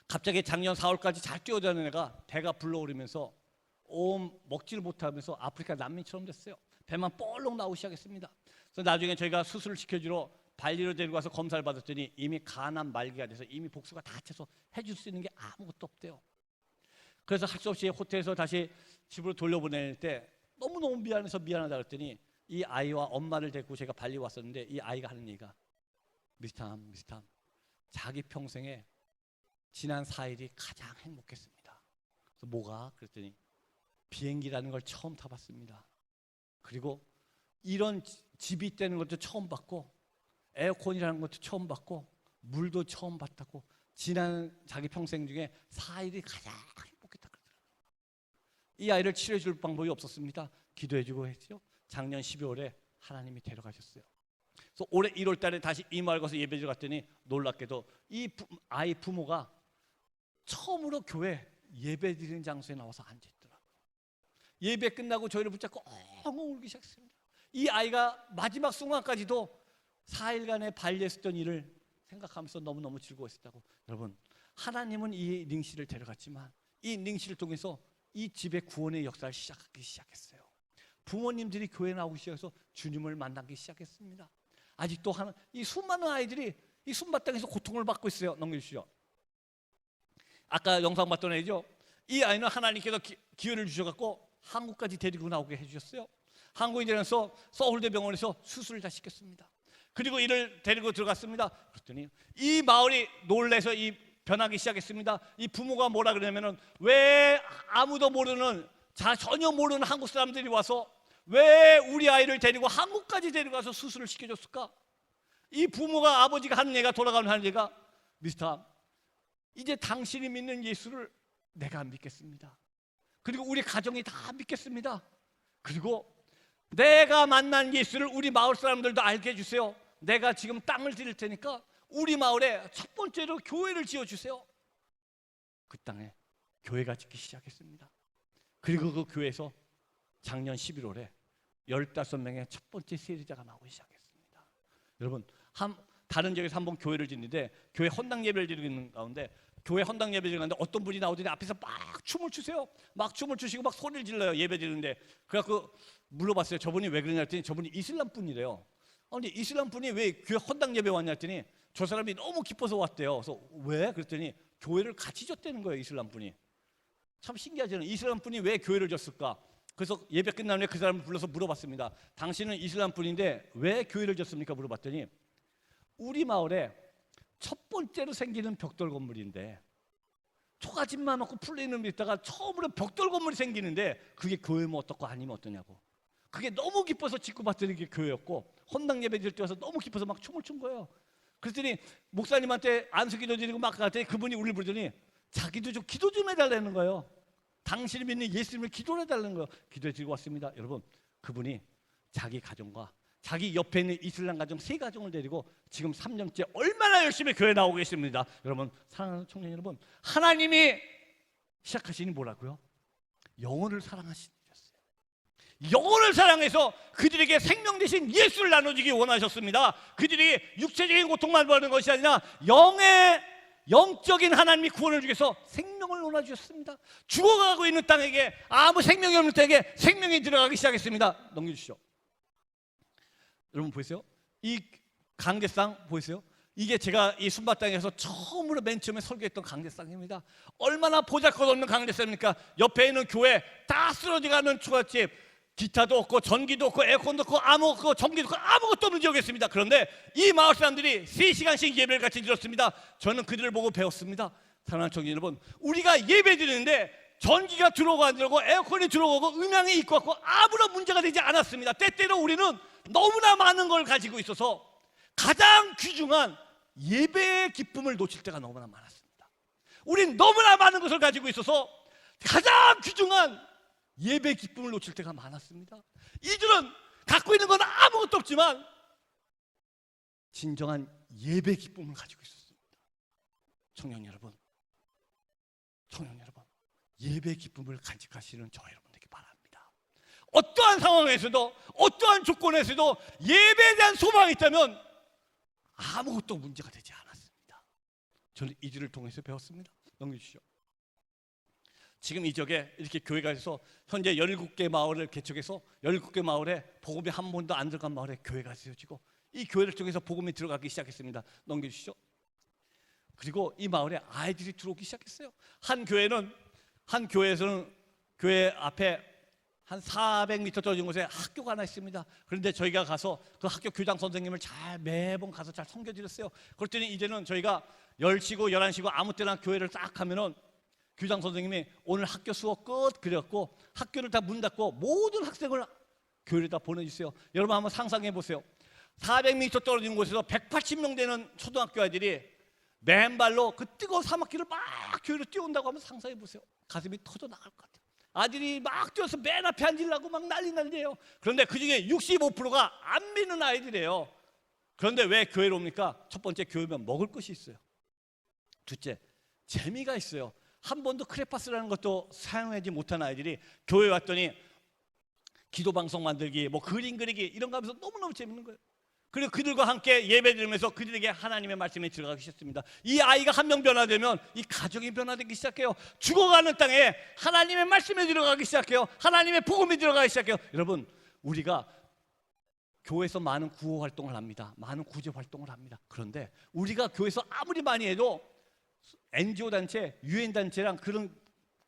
갑자기 작년 4월까지 잘 뛰어다니는 애가 배가 불러오르면서 먹지를 못하면서 아프리카 난민처럼 됐어요. 배만 볼록 나오기 시작했습니다. 그래서 나중에 저희가 수술을 시켜주러 발리로 데리고 가서 검사를 받았더니 이미 간암 말기가 돼서 이미 복수가 다 채서 해줄 수 있는 게 아무것도 없대요. 그래서 할 수 없이 호텔에서 다시 집으로 돌려보낼 때 너무너무 미안해서 미안하다 그랬더니 이 아이와 엄마를 데리고 제가 발리 왔었는데 이 아이가 하는 얘기가 미스터 자기 평생에 지난 4일이 가장 행복했습니다. 그래서 뭐가? 그랬더니 비행기라는 걸 처음 타봤습니다. 그리고 이런 집이 있다는 것도 처음 봤고 에어컨이라는 것도 처음 봤고 물도 처음 봤다고 지난 자기 평생 중에 4일이 가장 행복했다 그러더라고요. 이 아이를 치료해 줄 방법이 없었습니다. 기도해 주고 했죠. 작년 12월에 하나님이 데려가셨어요. 그래서 올해 1월 달에 다시 이 마을 가서 예배를 갔더니 놀랍게도 이 아이 부모가 처음으로 교회 예배 드리는 장소에 나와서 앉아있더라고요. 예배 끝나고 저희를 붙잡고 엉엉 울기 시작했습니다. 이 아이가 마지막 순간까지도 4일간의 발리했었던 일을 생각하면서 너무너무 즐거웠었다고. 여러분, 하나님은 이 닝씨를 데려갔지만 이 닝씨를 통해서 이 집의 구원의 역사를 시작하기 시작했어요. 부모님들이 교회 나오기 시작해서 주님을 만나기 시작했습니다. 아직도 이 수많은 아이들이 이 순바탕에서 고통을 받고 있어요. 넘겨주시죠. 아까 영상 봤던 애죠. 이 아이는 하나님께서 기회를 주셔갖고 한국까지 데리고 나오게 해주셨어요. 한국에 들어가서 서울대 병원에서 수술을 다 시켰습니다. 그리고 이를 데리고 들어갔습니다. 그랬더니 이 마을이 놀래서 변하기 시작했습니다. 이 부모가 뭐라 그러냐면은 왜 아무도 모르는 전혀 모르는 한국 사람들이 와서 왜 우리 아이를 데리고 한국까지 데려가서 수술을 시켜줬을까? 이 부모가 아버지가 하는 얘기가 돌아가는 하는 얘기가 미스터 이제 당신이 믿는 예수를 내가 믿겠습니다. 그리고 우리 가정이 다 믿겠습니다. 그리고 내가 만난 예수를 우리 마을 사람들도 알게 해주세요. 내가 지금 땅을 드릴 테니까 우리 마을에 첫 번째로 교회를 지어주세요. 그 땅에 교회가 짓기 시작했습니다. 그리고 그 교회에서 작년 11월에 15명의 첫 번째 세리자가 나오기 시작했습니다. 여러분, 다른 지역에서 한번 교회를 짓는데 교회 헌당 예배를 드리는 가운데 교회 헌당 예배 드리는데 어떤 분이 나오더니 앞에서 막 춤을 추세요. 막 춤을 추시고 막 소리를 질러요. 예배 드리는데 그래갖고 물어봤어요. 저분이 왜 그러냐 했더니 저분이 이슬람 분이래요. 근데 이슬람 분이 왜 교회 헌당 예배 왔냐 했더니 저 사람이 너무 기뻐서 왔대요. 그래서 왜? 그랬더니 교회를 같이 줬다는 거예요. 이슬람 분이. 참 신기하잖아요. 이슬람 분이 왜 교회를 줬을까? 그래서 예배 끝난 후에 그 사람을 불러서 물어봤습니다. 당신은 이슬람 분인데 왜 교회를 줬습니까? 물어봤더니 우리 마을에 첫 번째로 생기는 벽돌 건물인데 초가집만 놓고 풀리는 데 있다가 처음으로 벽돌 건물이 생기는데 그게 교회면 어떻고 아니면 어떠냐고. 그게 너무 기뻐서 짓고 봤더니 그게 교회였고 헌당 예배 드릴 때 와서 너무 기뻐서 막 춤을 춘 거예요. 그랬더니 목사님한테 안수기도 드리고 막 갔더니 그분이 우리를 부르더니 자기도 좀 기도 좀 해달라는 거예요. 당신이 믿는 예수님을 기도를 해달라는 거예요. 기도해 드리고 왔습니다. 여러분, 그분이 자기 가정과 자기 옆에 있는 이슬람 가정 3가정을 데리고 지금 3년째 얼마나 열심히 교회 나오고 계십니다. 여러분, 사랑하는 청년 여러분, 하나님이 시작하시니 뭐라고요? 영혼을 사랑하시는 일이었어요. 영혼을 사랑해서 그들에게 생명 대신 예수를 나눠주기 원하셨습니다. 그들이 육체적인 고통만 받는 것이 아니라 영적인 하나님이 구원을 주기 위해서 생명을 논하주셨습니다. 죽어가고 있는 땅에게 아무 생명이 없는 땅에게 생명이 들어가기 시작했습니다. 넘겨주시죠. 여러분 보이세요? 이 강대상 보이세요? 이게 제가 이 순바땅에서 처음으로 맨 처음에 설교했던 강대상입니다. 얼마나 보잘것없는 강대상입니까? 옆에 있는 교회 다 쓰러져가는 초가집, 기타도 없고 전기도 없고 에어컨도 없고 아무것도 없고 전기도 없고 아무것도 없는 지역이었습니다. 그런데 이 마을 사람들이 3시간씩 예배를 같이 드렸습니다. 저는 그들을 보고 배웠습니다. 사랑하는 청년 여러분, 우리가 예배 드리는데 전기가 들어오고 안 들어오고 에어컨이 들어오고 음향이 있고 없고 아무런 문제가 되지 않았습니다. 때때로 우리는 너무나 많은 걸 가지고 있어서 가장 귀중한 예배의 기쁨을 놓칠 때가 너무나 많았습니다. 우린 너무나 많은 것을 가지고 있어서 가장 귀중한 예배의 기쁨을 놓칠 때가 많았습니다. 이들은 갖고 있는 건 아무것도 없지만 진정한 예배의 기쁨을 가지고 있었습니다. 청년 여러분, 청년 여러분, 예배 기쁨을 간직하시는 저 여러분 되기 바랍니다. 어떠한 상황에서도 어떠한 조건에서도 예배에 대한 소망이 있다면 아무것도 문제가 되지 않았습니다. 저는 이 주를 통해서 배웠습니다. 넘겨주시죠. 지금 이 지역에 이렇게 교회가 있어서 현재 17개 마을을 개척해서 17개 마을에 복음이 한 번도 안 들어간 마을에 교회가 세워지고 이 교회를 통해서 복음이 들어가기 시작했습니다. 넘겨주시죠. 그리고 이 마을에 아이들이 들어오기 시작했어요. 한 교회에서는 교회 앞에 한 400m 떨어진 곳에 학교가 하나 있습니다. 그런데 저희가 가서 그 학교 교장 선생님을 매번 가서 잘 섬겨드렸어요. 그랬더니 이제는 저희가 10시고 11시고 아무 때나 교회를 딱 하면은 교장 선생님이 오늘 학교 수업 끝 그래갖고 학교를 다 문 닫고 모든 학생을 교회를 다 보내주세요. 여러분 한번 상상해 보세요. 400m 떨어진 곳에서 180명 되는 초등학교 아이들이 맨발로 그 뜨거운 사막길을 막 교회로 뛰어온다고 하면 상상해 보세요. 가슴이 터져 나갈 것 같아요. 아들이 막 뛰어서 맨 앞에 앉으려고 막 난리예요. 그런데 그중에 65%가 안 믿는 아이들이에요. 그런데 왜 교회로 옵니까? 첫 번째, 교회면 먹을 것이 있어요. 둘째, 재미가 있어요. 한 번도 크레파스라는 것도 사용하지 못한 아이들이 교회 왔더니 기도 방송 만들기, 뭐 그림 그리기 이런 거 하면서 너무너무 재밌는 거예요. 그리고 그들과 함께 예배 드리면서 그들에게 하나님의 말씀이 들어가기 시작합니다. 이 아이가 한 명 변화되면 이 가정이 변화되기 시작해요. 죽어가는 땅에 하나님의 말씀이 들어가기 시작해요. 하나님의 복음이 들어가기 시작해요. 여러분, 우리가 교회에서 많은 구호 활동을 합니다. 많은 구제 활동을 합니다. 그런데 우리가 교회에서 아무리 많이 해도 NGO 단체, UN 단체랑 그런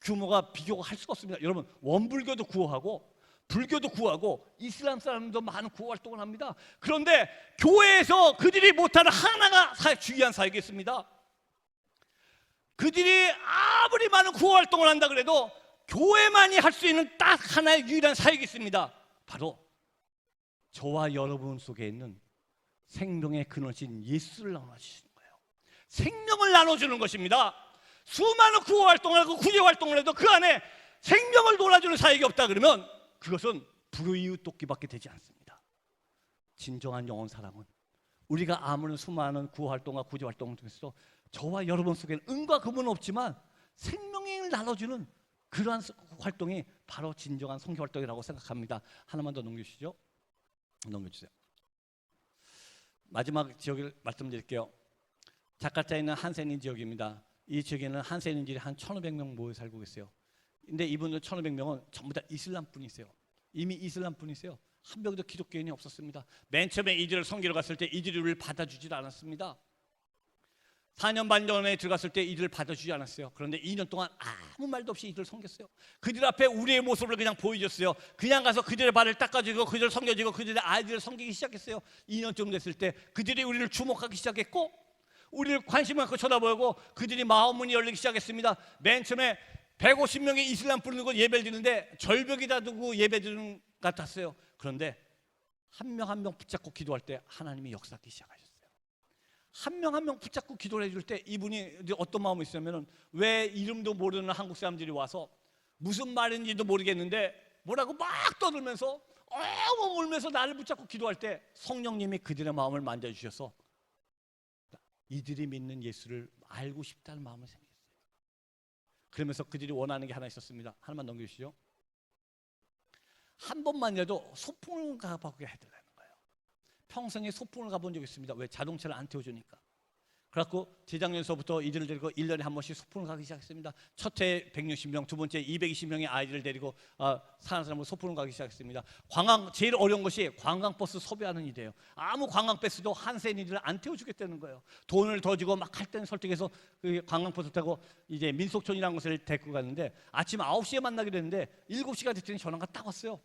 규모가 비교가 할 수가 없습니다. 여러분, 원불교도 구호하고 불교도 구하고 이슬람 사람도 많은 구호 활동을 합니다. 그런데 교회에서 그들이 못하는 하나가 중요한 사역이 있습니다. 그들이 아무리 많은 구호 활동을 한다 그래도 교회만이 할 수 있는 딱 하나의 유일한 사역이 있습니다. 바로 저와 여러분 속에 있는 생명의 근원이신 예수를 나눠주시는 거예요. 생명을 나눠주는 것입니다. 수많은 구호 활동을 하고 구제 활동을 해도 그 안에 생명을 놀아주는 사역이 없다 그러면 그것은 불이웃 돕기밖에 되지 않습니다. 진정한 영혼 사랑은 우리가 아무런 수많은 구호 활동과 구제 활동을 통해서 저와 여러분 속에는 은과 금은 없지만 생명을 나눠주는 그러한 활동이 바로 진정한 선교 활동이라고 생각합니다. 하나만 더 넘겨주시죠. 넘겨주세요. 마지막 지역을 말씀드릴게요. 자카르타에 있는 한센인 지역입니다. 이 지역에는 한센인들이 한 1,500명 모여 살고 계세요. 근데 이분들 1,500명은 전부 다 이슬람 분이세요. 이미 이슬람 분이세요. 한 명도 기독교인이 없었습니다. 맨 처음에 이들을 섬기러 갔을 때 이들이 우리를 받아주질 않았습니다. 4년 반 전에 들어갔을 때 이들을 받아주지 않았어요. 그런데 2년 동안 아무 말도 없이 이들을 섬겼어요. 그들 앞에 우리의 모습을 그냥 보여줬어요. 그냥 가서 그들의 발을 닦아주고 그들을 섬겨주고 그들의 아이들을 섬기기 시작했어요. 2년쯤 됐을 때 그들이 우리를 주목하기 시작했고 우리를 관심 갖고 쳐다보고 그들이 마음문이 열리기 시작했습니다. 맨 처음에 150명의 이슬람 분들고 예배를 드리는데 절벽이 다 두고 예배 드리는 것 같았어요. 그런데 한 명 한 명 붙잡고 기도할 때 하나님이 역사하기 시작하셨어요. 한 명 한 명 붙잡고 기도를 해줄 때 이분이 어떤 마음이 있었냐면 왜 이름도 모르는 한국 사람들이 와서 무슨 말인지도 모르겠는데 뭐라고 막 떠들면서 엉엉 울면서 나를 붙잡고 기도할 때 성령님이 그들의 마음을 만져주셔서 이들이 믿는 예수를 알고 싶다는 마음을 생겼어요. 그러면서 그들이 원하는 게 하나 있었습니다. 하나만 넘겨주시죠. 한 번만이라도 소풍을 가보게 해달라는 거예요. 평생에 소풍을 가본 적이 있습니다. 왜? 자동차를 안 태워주니까. 그래갖고 재작년서부터 이들을 데리고 1년에 한 번씩 소풍을 가기 시작했습니다. 첫 해 160명, 두 번째 220명의 아이들을 데리고 사는 사람으로 소풍을 가기 시작했습니다. 제일 어려운 것이 관광버스 섭외하는 일이에요. 아무 관광버스도 한센이들을 안 태워주겠다는 거예요. 돈을 더 주고 막 할 때는 설득해서 그 관광버스 타고 이제 민속촌이라는 곳을 데리고 갔는데 아침 9시에 만나기로 했는데 7시가 됐더니 전화가 딱 왔어요.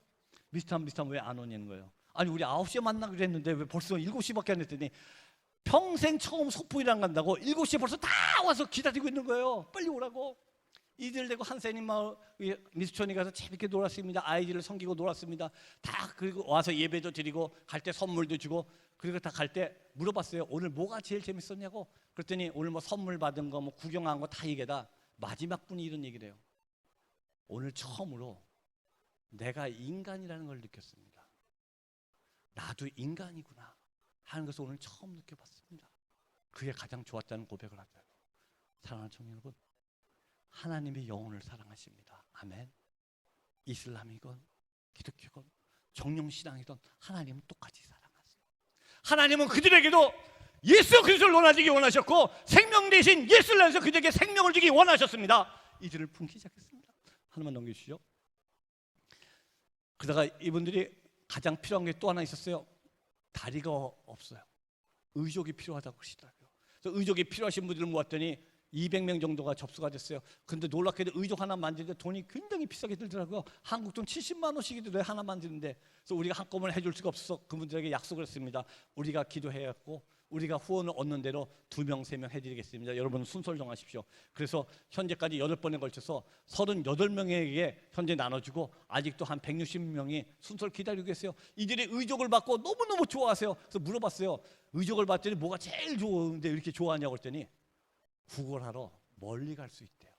미스터 왜 안 오냐는 거예요. 아니 우리 9시에 만나기로 했는데 왜 벌써 7시밖에 안 됐더니 평생 처음 소풍이랑 간다고 7시에 벌써 다 와서 기다리고 있는 거예요. 빨리 오라고. 이들 데리고 한센인 마을 미수촌에 가서 재밌게 놀았습니다. 아이들을 섬기고 놀았습니다. 다 그리고 와서 예배도 드리고 갈 때 선물도 주고 그리고 다 갈 때 물어봤어요. 오늘 뭐가 제일 재밌었냐고. 그랬더니 오늘 뭐 선물 받은 거 뭐 구경한 거 다 얘기하다 마지막 분이 이런 얘기를 해요. 오늘 처음으로 내가 인간이라는 걸 느꼈습니다. 나도 인간이구나 하는 것을 오늘 처음 느껴봤습니다. 그게 가장 좋았다는 고백을 하더라고요. 사랑하는 청년 여러분, 하나님의 영혼을 사랑하십니다. 아멘. 이슬람이건 기독교건 정령신앙이건 하나님은 똑같이 사랑하세요. 하나님은 그들에게도 예수 그리스도를 논하기 원하셨고 생명 대신 예수를 내서 그들에게 생명을 주기 원하셨습니다. 이들을 품기 시작했습니다. 하나만 넘겨주시죠. 그러다가 이분들이 가장 필요한 게 또 하나 있었어요. 다리가 없어요. 의족이 필요하다고 그러시더라고요. 그래서 의족이 필요하신 분들을 모았더니 200명 정도가 접수가 됐어요. 근데 놀랍게도 의족 하나 만드는데 돈이 굉장히 비싸게 들더라고요. 한국 돈 70만 원씩이 들어요. 하나 만드는데. 그래서 우리가 한꺼번에 해줄 수가 없어서 그분들에게 약속을 했습니다. 우리가 기도해갖고 우리가 후원을 얻는 대로 2명, 3명 해드리겠습니다. 여러분 순서를 정하십시오. 그래서 현재까지 8번에 걸쳐서 38명에게 현재 나눠주고 아직도 한 160명이 순서를 기다리고 계세요. 이들이 의족을 받고 너무너무 좋아하세요. 그래서 물어봤어요. 의족을 받더니 뭐가 제일 좋은데 이렇게 좋아하냐고 했더니 구걸하러 멀리 갈 수 있대요.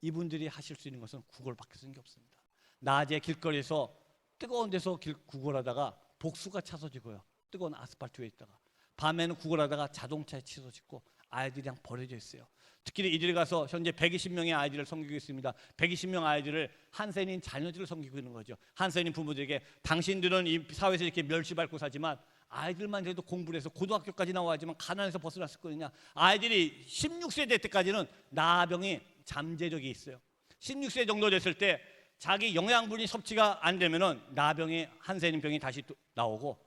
이분들이 하실 수 있는 것은 구걸밖에 쓰는 게 없습니다. 낮에 길거리에서 뜨거운 데서 구걸하다가 복수가 차서지고요. 뜨거운 아스팔트 위에 있다가 밤에는 구걸하다가 자동차에 치서짓고 아이들이 그냥 버려져 있어요. 특히 이들이 가서 현재 120명의 아이들을 섬기고 있습니다. 120명 아이들을 한센인 자녀들을 섬기고 있는 거죠. 한센인 부모들에게 당신들은 이 사회에서 이렇게 멸시받고 사지만 아이들만 해도 공부를 해서 고등학교까지 나와야지만 가난에서 벗어났을 거냐. 아이들이 16세 될 때까지는 나병이 잠재력이 있어요. 16세 정도 됐을 때 자기 영양분이 섭취가 안 되면은 나병이 한센인병이 다시 나오고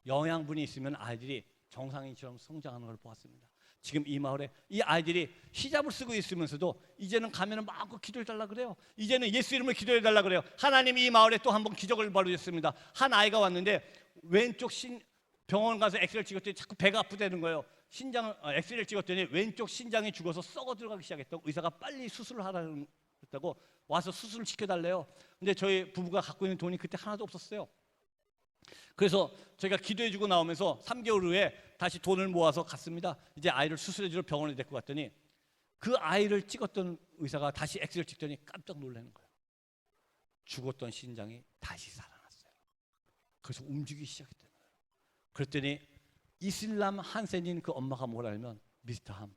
영양분이 있으면 아이들이 정상인처럼 성장하는 걸 보았습니다. 지금 이 마을에 이 아이들이 히잡을 쓰고 있으면서도 이제는 가면은 마음껏 기도해달라 그래요. 이제는 예수 이름을 기도해달라 그래요. 하나님이 이 마을에 또 한 번 기적을 벌여줬습니다. 한 아이가 왔는데 왼쪽 병원 가서 엑스레이를 찍었더니 자꾸 배가 아프다는 거예요. 엑스레이를 찍었더니 왼쪽 신장이 죽어서 썩어 들어가기 시작했다고 의사가 빨리 수술을 하라고 했다고 와서 수술을 시켜달래요. 근데 저희 부부가 갖고 있는 돈이 그때 하나도 없었어요. 그래서 저희가 기도해주고 나오면서 3개월 후에 다시 돈을 모아서 갔습니다. 이제 아이를 수술해주러 병원에 데리고 갔더니 그 아이를 찍었던 의사가 다시 엑스레이를 찍더니 깜짝 놀라는 거예요. 죽었던 신장이 다시 살아났어요. 그래서 움직이기 시작했다는 거예요. 그랬더니 이슬람 한센인 그 엄마가 뭐라면 미스터 함,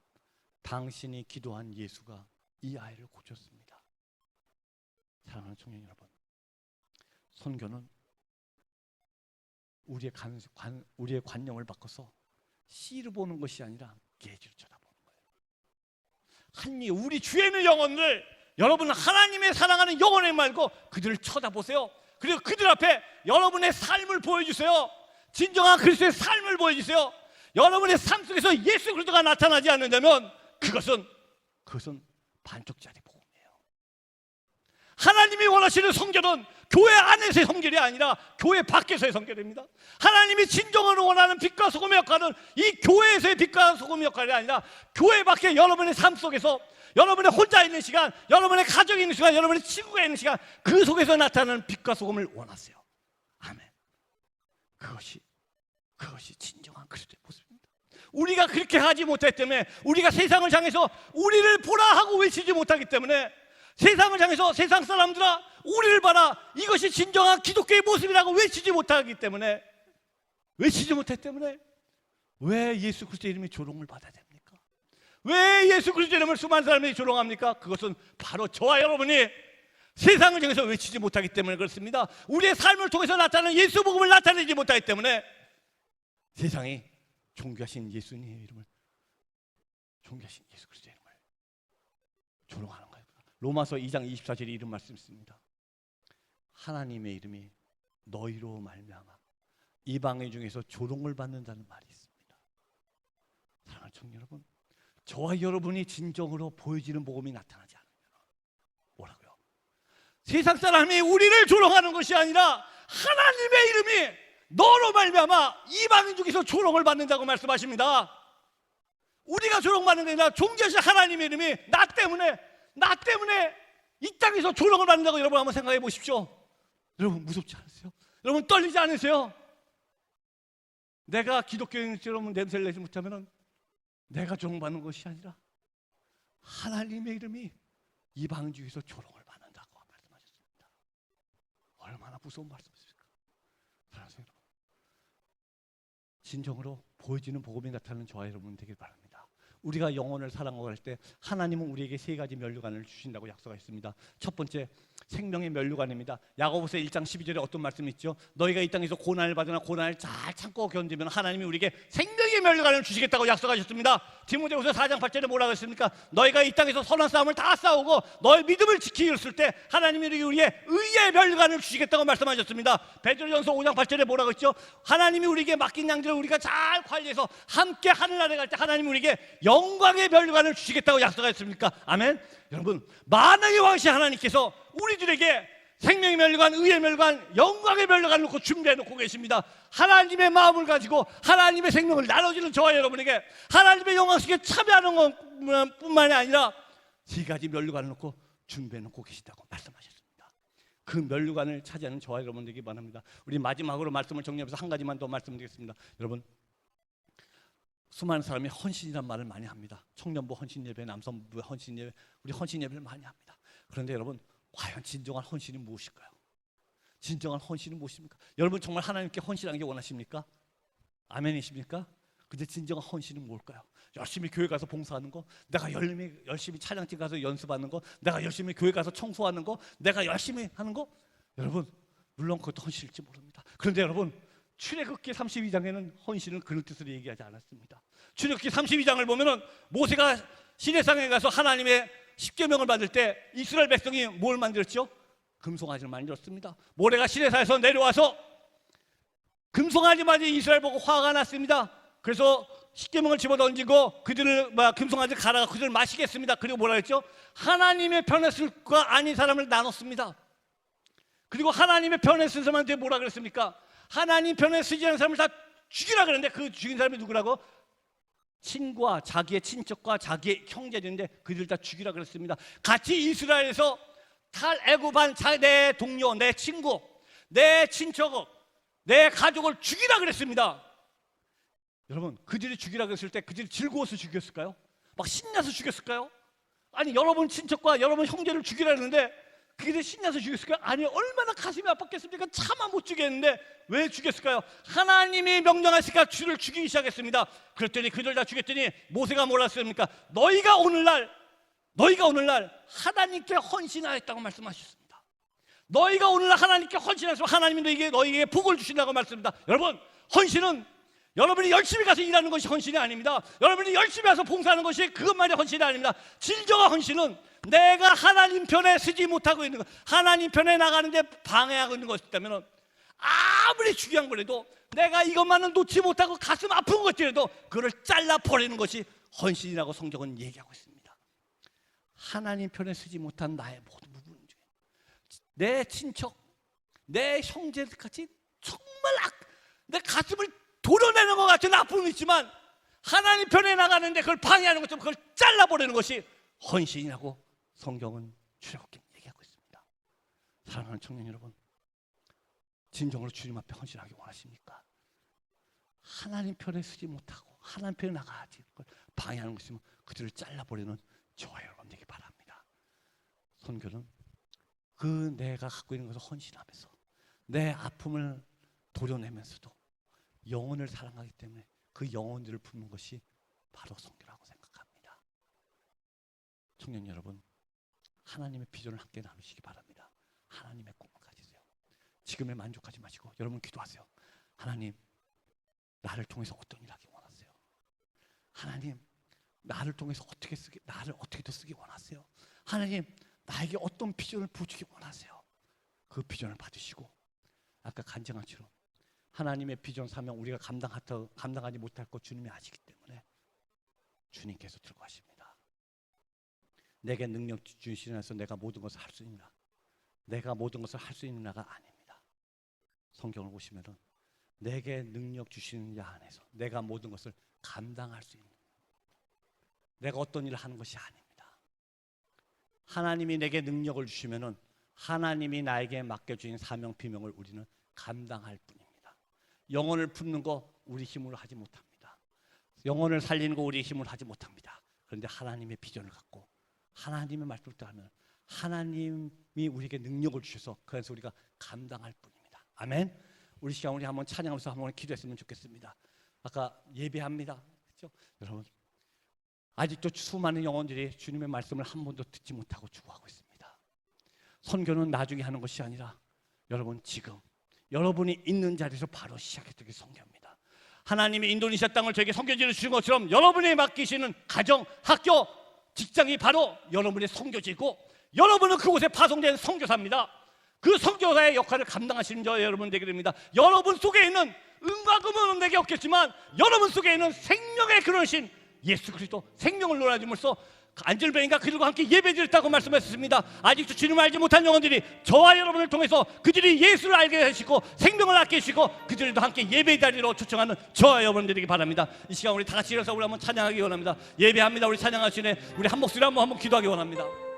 당신이 기도한 예수가 이 아이를 고쳤습니다. 사랑하는 청년 여러분, 선교는 우리의 관념을 바꿔서 씨를 보는 것이 아니라 계지로 쳐다보는 거예요. 우리 주에 있는 영혼을 여러분 하나님의 사랑하는 영혼을 말고 그들을 쳐다보세요. 그리고 그들 앞에 여러분의 삶을 보여주세요. 진정한 그리스도의 삶을 보여주세요. 여러분의 삶 속에서 예수 그리스도가 나타나지 않는다면 그것은 반쪽짜리 복음이에요. 하나님이 원하시는 성결은 교회 안에서의 성결이 아니라 교회 밖에서의 성결입니다. 하나님이 진정으로 원하는 빛과 소금의 역할은 이 교회에서의 빛과 소금의 역할이 아니라 교회 밖에 여러분의 삶 속에서 여러분의 혼자 있는 시간, 여러분의 가정이 있는 시간, 여러분의 친구가 있는 시간, 그 속에서 나타나는 빛과 소금을 원하세요. 아멘. 그것이 진정한 그리스도의 모습입니다. 우리가 그렇게 하지 못했기 때문에, 우리가 세상을 향해서 우리를 보라 하고 외치지 못하기 때문에, 세상을 향해서 세상 사람들아 우리를 봐라, 이것이 진정한 기독교의 모습이라고 외치지 못했기 때문에 왜 예수 그리스도의 이름이 조롱을 받아야 됩니까? 왜 예수 그리스도의 이름을 수많은 사람들이 조롱합니까? 그것은 바로 저와 여러분이 세상을 향해서 외치지 못하기 때문에 그렇습니다. 우리의 삶을 통해서 나타나는 예수 복음을 나타내지 못하기 때문에 세상이 존귀하신 예수님의 이름을, 존귀하신 예수 그리스도의 이름을 조롱하는 거예요. 로마서 2장 24절에 이런 말씀이 있습니다. 하나님의 이름이 너희로 말미암아 이방인 중에서 조롱을 받는다는 말이 있습니다. 사랑하는 청년 여러분, 저와 여러분이 진정으로 보여지는 복음이 나타나지 않으면 뭐라고요? 세상 사람이 우리를 조롱하는 것이 아니라 하나님의 이름이 너로 말미암아 이방인 중에서 조롱을 받는다고 말씀하십니다. 우리가 조롱받는 게 아니라 존귀하신 하나님의 이름이 나 때문에 이 땅에서 조롱을 받는다고 여러분 한번 생각해 보십시오. 여러분 무섭지 않으세요? 여러분 떨리지 않으세요? 내가 기독교인처럼 냄새를 내지 못하면 내가 조롱받는 것이 아니라 하나님의 이름이 이방인 중에서 조롱을 받는다고 말씀하셨습니다. 얼마나 무서운 말씀이십니까? 사랑하는 여러분, 진정으로 보여지는 복음이 나타나는 저와 여러분 되길 바랍니다. 우리가 영혼을 사랑하고 할 때 하나님은 우리에게 세 가지 면류관을 주신다고 약속하셨습니다. 첫 번째, 생명의 면류관입니다. 야고보서 1장 12절에 어떤 말씀이 있죠? 너희가 이 땅에서 고난을 받으나 고난을 잘 참고 견디면 하나님이 우리에게 생명의 면류관을 주시겠다고 약속하셨습니다. 디모데후서 4장 8절에 뭐라고 했습니까? 너희가 이 땅에서 선한 싸움을 다 싸우고 너의 믿음을 지키기 있을 때 하나님이 우리에게 의의 면류관을 주시겠다고 말씀하셨습니다. 베드로전서 5장 8절에 뭐라고 했죠? 하나님이 우리에게 맡긴 양들을 우리가 잘 관리해서 함께 하늘나라에 갈 때 하나님이 우리에게 영광의 면류관을 주시겠다고 약속하셨습니까? 아멘. 여러분, 만왕의 왕이신 하나님께서 우리들에게 생명의 면류관, 의의 면류관, 영광의 면류관을 놓고 준비해 놓고 계십니다. 하나님의 마음을 가지고 하나님의 생명을 나눠주는 저와 여러분에게 하나님의 영광 속에 참여하는 것뿐만이 아니라 세 가지 면류관을 놓고 준비해 놓고 계시다고 말씀하셨습니다. 그 면류관을 차지하는 저와 여러분들에게 바랍니다. 우리 마지막으로 말씀을 정리하면서 한 가지만 더 말씀드리겠습니다. 여러분, 수많은 사람이 헌신이란 말을 많이 합니다. 청년부 헌신예배, 남성부 헌신예배, 우리 헌신예배를 많이 합니다. 그런데 여러분, 과연 진정한 헌신이 무엇일까요? 진정한 헌신은 무엇입니까? 여러분 정말 하나님께 헌신하는 게 원하십니까? 아멘이십니까? 근데 진정한 헌신은 뭘까요? 열심히 교회 가서 봉사하는 거, 내가 열심히 찬양팀 가서 연습하는 거, 내가 열심히 교회 가서 청소하는 거, 내가 열심히 하는 거, 여러분 물론 그것도 헌신일지 모릅니다. 그런데 여러분, 출애굽기 32장에는 헌신을 그런 뜻으로 얘기하지 않았습니다. 출애굽기 32장을 보면은 모세가 시내산에 가서 하나님의 십계명을 받을 때 이스라엘 백성이 뭘 만들었죠? 금송아지를 만들었습니다. 모래가 시내산에서 내려와서 금송아지 맞이 이스라엘 보고 화가 났습니다. 그래서 십계명을 집어던지고 그들을 금송아지를 갈아가 그들을 마시겠습니다. 그리고 뭐라 했죠? 하나님의 편에 쓸 것과 아닌 사람을 나눴습니다. 그리고 하나님의 편에 쓴 사람한테 뭐라 그랬습니까? 하나님 편에 쓰지 않은 사람을 다 죽이라 그랬는데 그 죽인 사람이 누구라고? 친구와 자기의 친척과 자기의 형제들인데 그들 다 죽이라 그랬습니다. 같이 이스라엘에서 탈애굽한 내 동료, 내 친구, 내 친척, 내 가족을 죽이라 그랬습니다. 여러분, 그들이 죽이라 그랬을 때 그들이 즐거워서 죽였을까요? 막 신나서 죽였을까요? 아니, 여러분 친척과 여러분 형제를 죽이라 했는데 그들이 신나서 죽였을까요? 아니, 얼마나 가슴이 아팠겠습니까? 차마 못 죽였는데 왜 죽였을까요? 하나님이 명령하시니까 주를 죽이기 시작했습니다. 그랬더니 그들 다 죽였더니 모세가 뭐라 했습니까? 너희가 오늘날 하나님께 헌신하였다고 말씀하셨습니다. 너희가 오늘날 하나님께 헌신하시면 하나님이 너희에게 복을 주신다고 말씀합니다. 여러분, 헌신은 여러분이 열심히 가서 일하는 것이 헌신이 아닙니다. 여러분이 열심히 가서 봉사하는 것이 그것만이 헌신이 아닙니다. 진정한 헌신은 내가 하나님 편에 서지 못하고 있는 것, 하나님 편에 나가는데 방해하고 있는 것이 있다면 아무리 중요한 거라도 내가 이것만은 놓지 못하고 가슴 아픈 것들에도 그걸 잘라버리는 것이 헌신이라고 성경은 얘기하고 있습니다. 하나님 편에 서지 못한 나의 모든 부분 중에 내 친척, 내 형제들같이 정말 내 가슴을 도려내는 것 같은 아픔이 있지만 하나님 편에 나가는데 그걸 방해하는 것처럼 그걸 잘라버리는 것이 헌신이라고 성경은 출애굽기 얘기하고 있습니다. 사랑하는 청년 여러분, 진정으로 주님 앞에 헌신하기 원하십니까? 하나님 편에 서지 못하고 하나님 편에 나가야지 그걸 방해하는 것이면 그들을 잘라버리는 저와 여러분 되기 바랍니다. 선교는 그 내가 갖고 있는 것을 헌신하면서 내 아픔을 도려내면서도 영혼을 사랑하기 때문에 그 영혼들을 품는 것이 바로 선교라고 생각합니다. 청년 여러분, 하나님의 비전을 함께 나누시기 바랍니다. 하나님의 꿈을 가지세요. 지금에 만족하지 마시고 여러분 기도하세요. 하나님, 나를 통해서 어떤 일을 하기 원하세요? 하나님, 나를 통해서 나를 어떻게 더 쓰기 원하세요? 하나님, 나에게 어떤 비전을 부어주기 원하세요? 그 비전을 받으시고 아까 간증한처럼 하나님의 비전 사명 우리가 감당하지 못할 것 주님이 아시기 때문에 주님께서 들고 하십니다. 내게 능력 주시면서 내가 모든 것을 할 수 있느냐? 내가 모든 것을 할 수 있느냐가 아닙니다. 성경을 보시면은 내게 능력 주시는 자 안에서 내가 모든 것을 감당할 수 있는, 내가 어떤 일을 하는 것이 아닙니다. 하나님이 내게 능력을 주시면은 하나님이 나에게 맡겨주신 사명 비명을 우리는 감당할 뿐입니다. 영혼을 품는 거 우리 힘으로 하지 못합니다. 영혼을 살리는 거 우리 힘으로 하지 못합니다. 그런데 하나님의 비전을 갖고 하나님의 말씀을 따르면 하나님이 우리에게 능력을 주셔서 그래서 우리가 감당할 뿐입니다. 아멘. 우리 시간 우리 한번 찬양하면서 한번 기도했으면 좋겠습니다. 아까 예배합니다. 그렇죠? 여러분, 아직도 수많은 영혼들이 주님의 말씀을 한 번도 듣지 못하고 죽어가고 있습니다. 선교는 나중에 하는 것이 아니라 여러분 지금 여러분이 있는 자리에서 바로 시작했던 게 선교입니다. 하나님이 인도네시아 땅을 저에게 선교지를 주신 것처럼 여러분이 맡기시는 가정, 학교, 직장이 바로 여러분의 선교지고 여러분은 그곳에 파송된 선교사입니다. 그 선교사의 역할을 감당하시는 저 여러분 되게 됩니다. 여러분 속에 있는 은과 금은 내게 없겠지만 여러분 속에 있는 생명의 근원이신 예수 그리스도 생명을 놀아줌으로써 안젤뱅이가 그들과 함께 예배드렸다고 말씀하셨습니다. 아직도 주님을 알지 못한 영혼들이 저와 여러분을 통해서 그들이 예수를 알게 하시고 생명을 얻게 하시고 그들도 함께 예배의 자리로 초청하는 저와 여러분들에게 바랍니다. 이 시간 우리 다 같이 일어서 우리 한번 찬양하기 원합니다. 예배합니다. 우리 찬양하시네 우리 한 목소리 한번 기도하기 원합니다.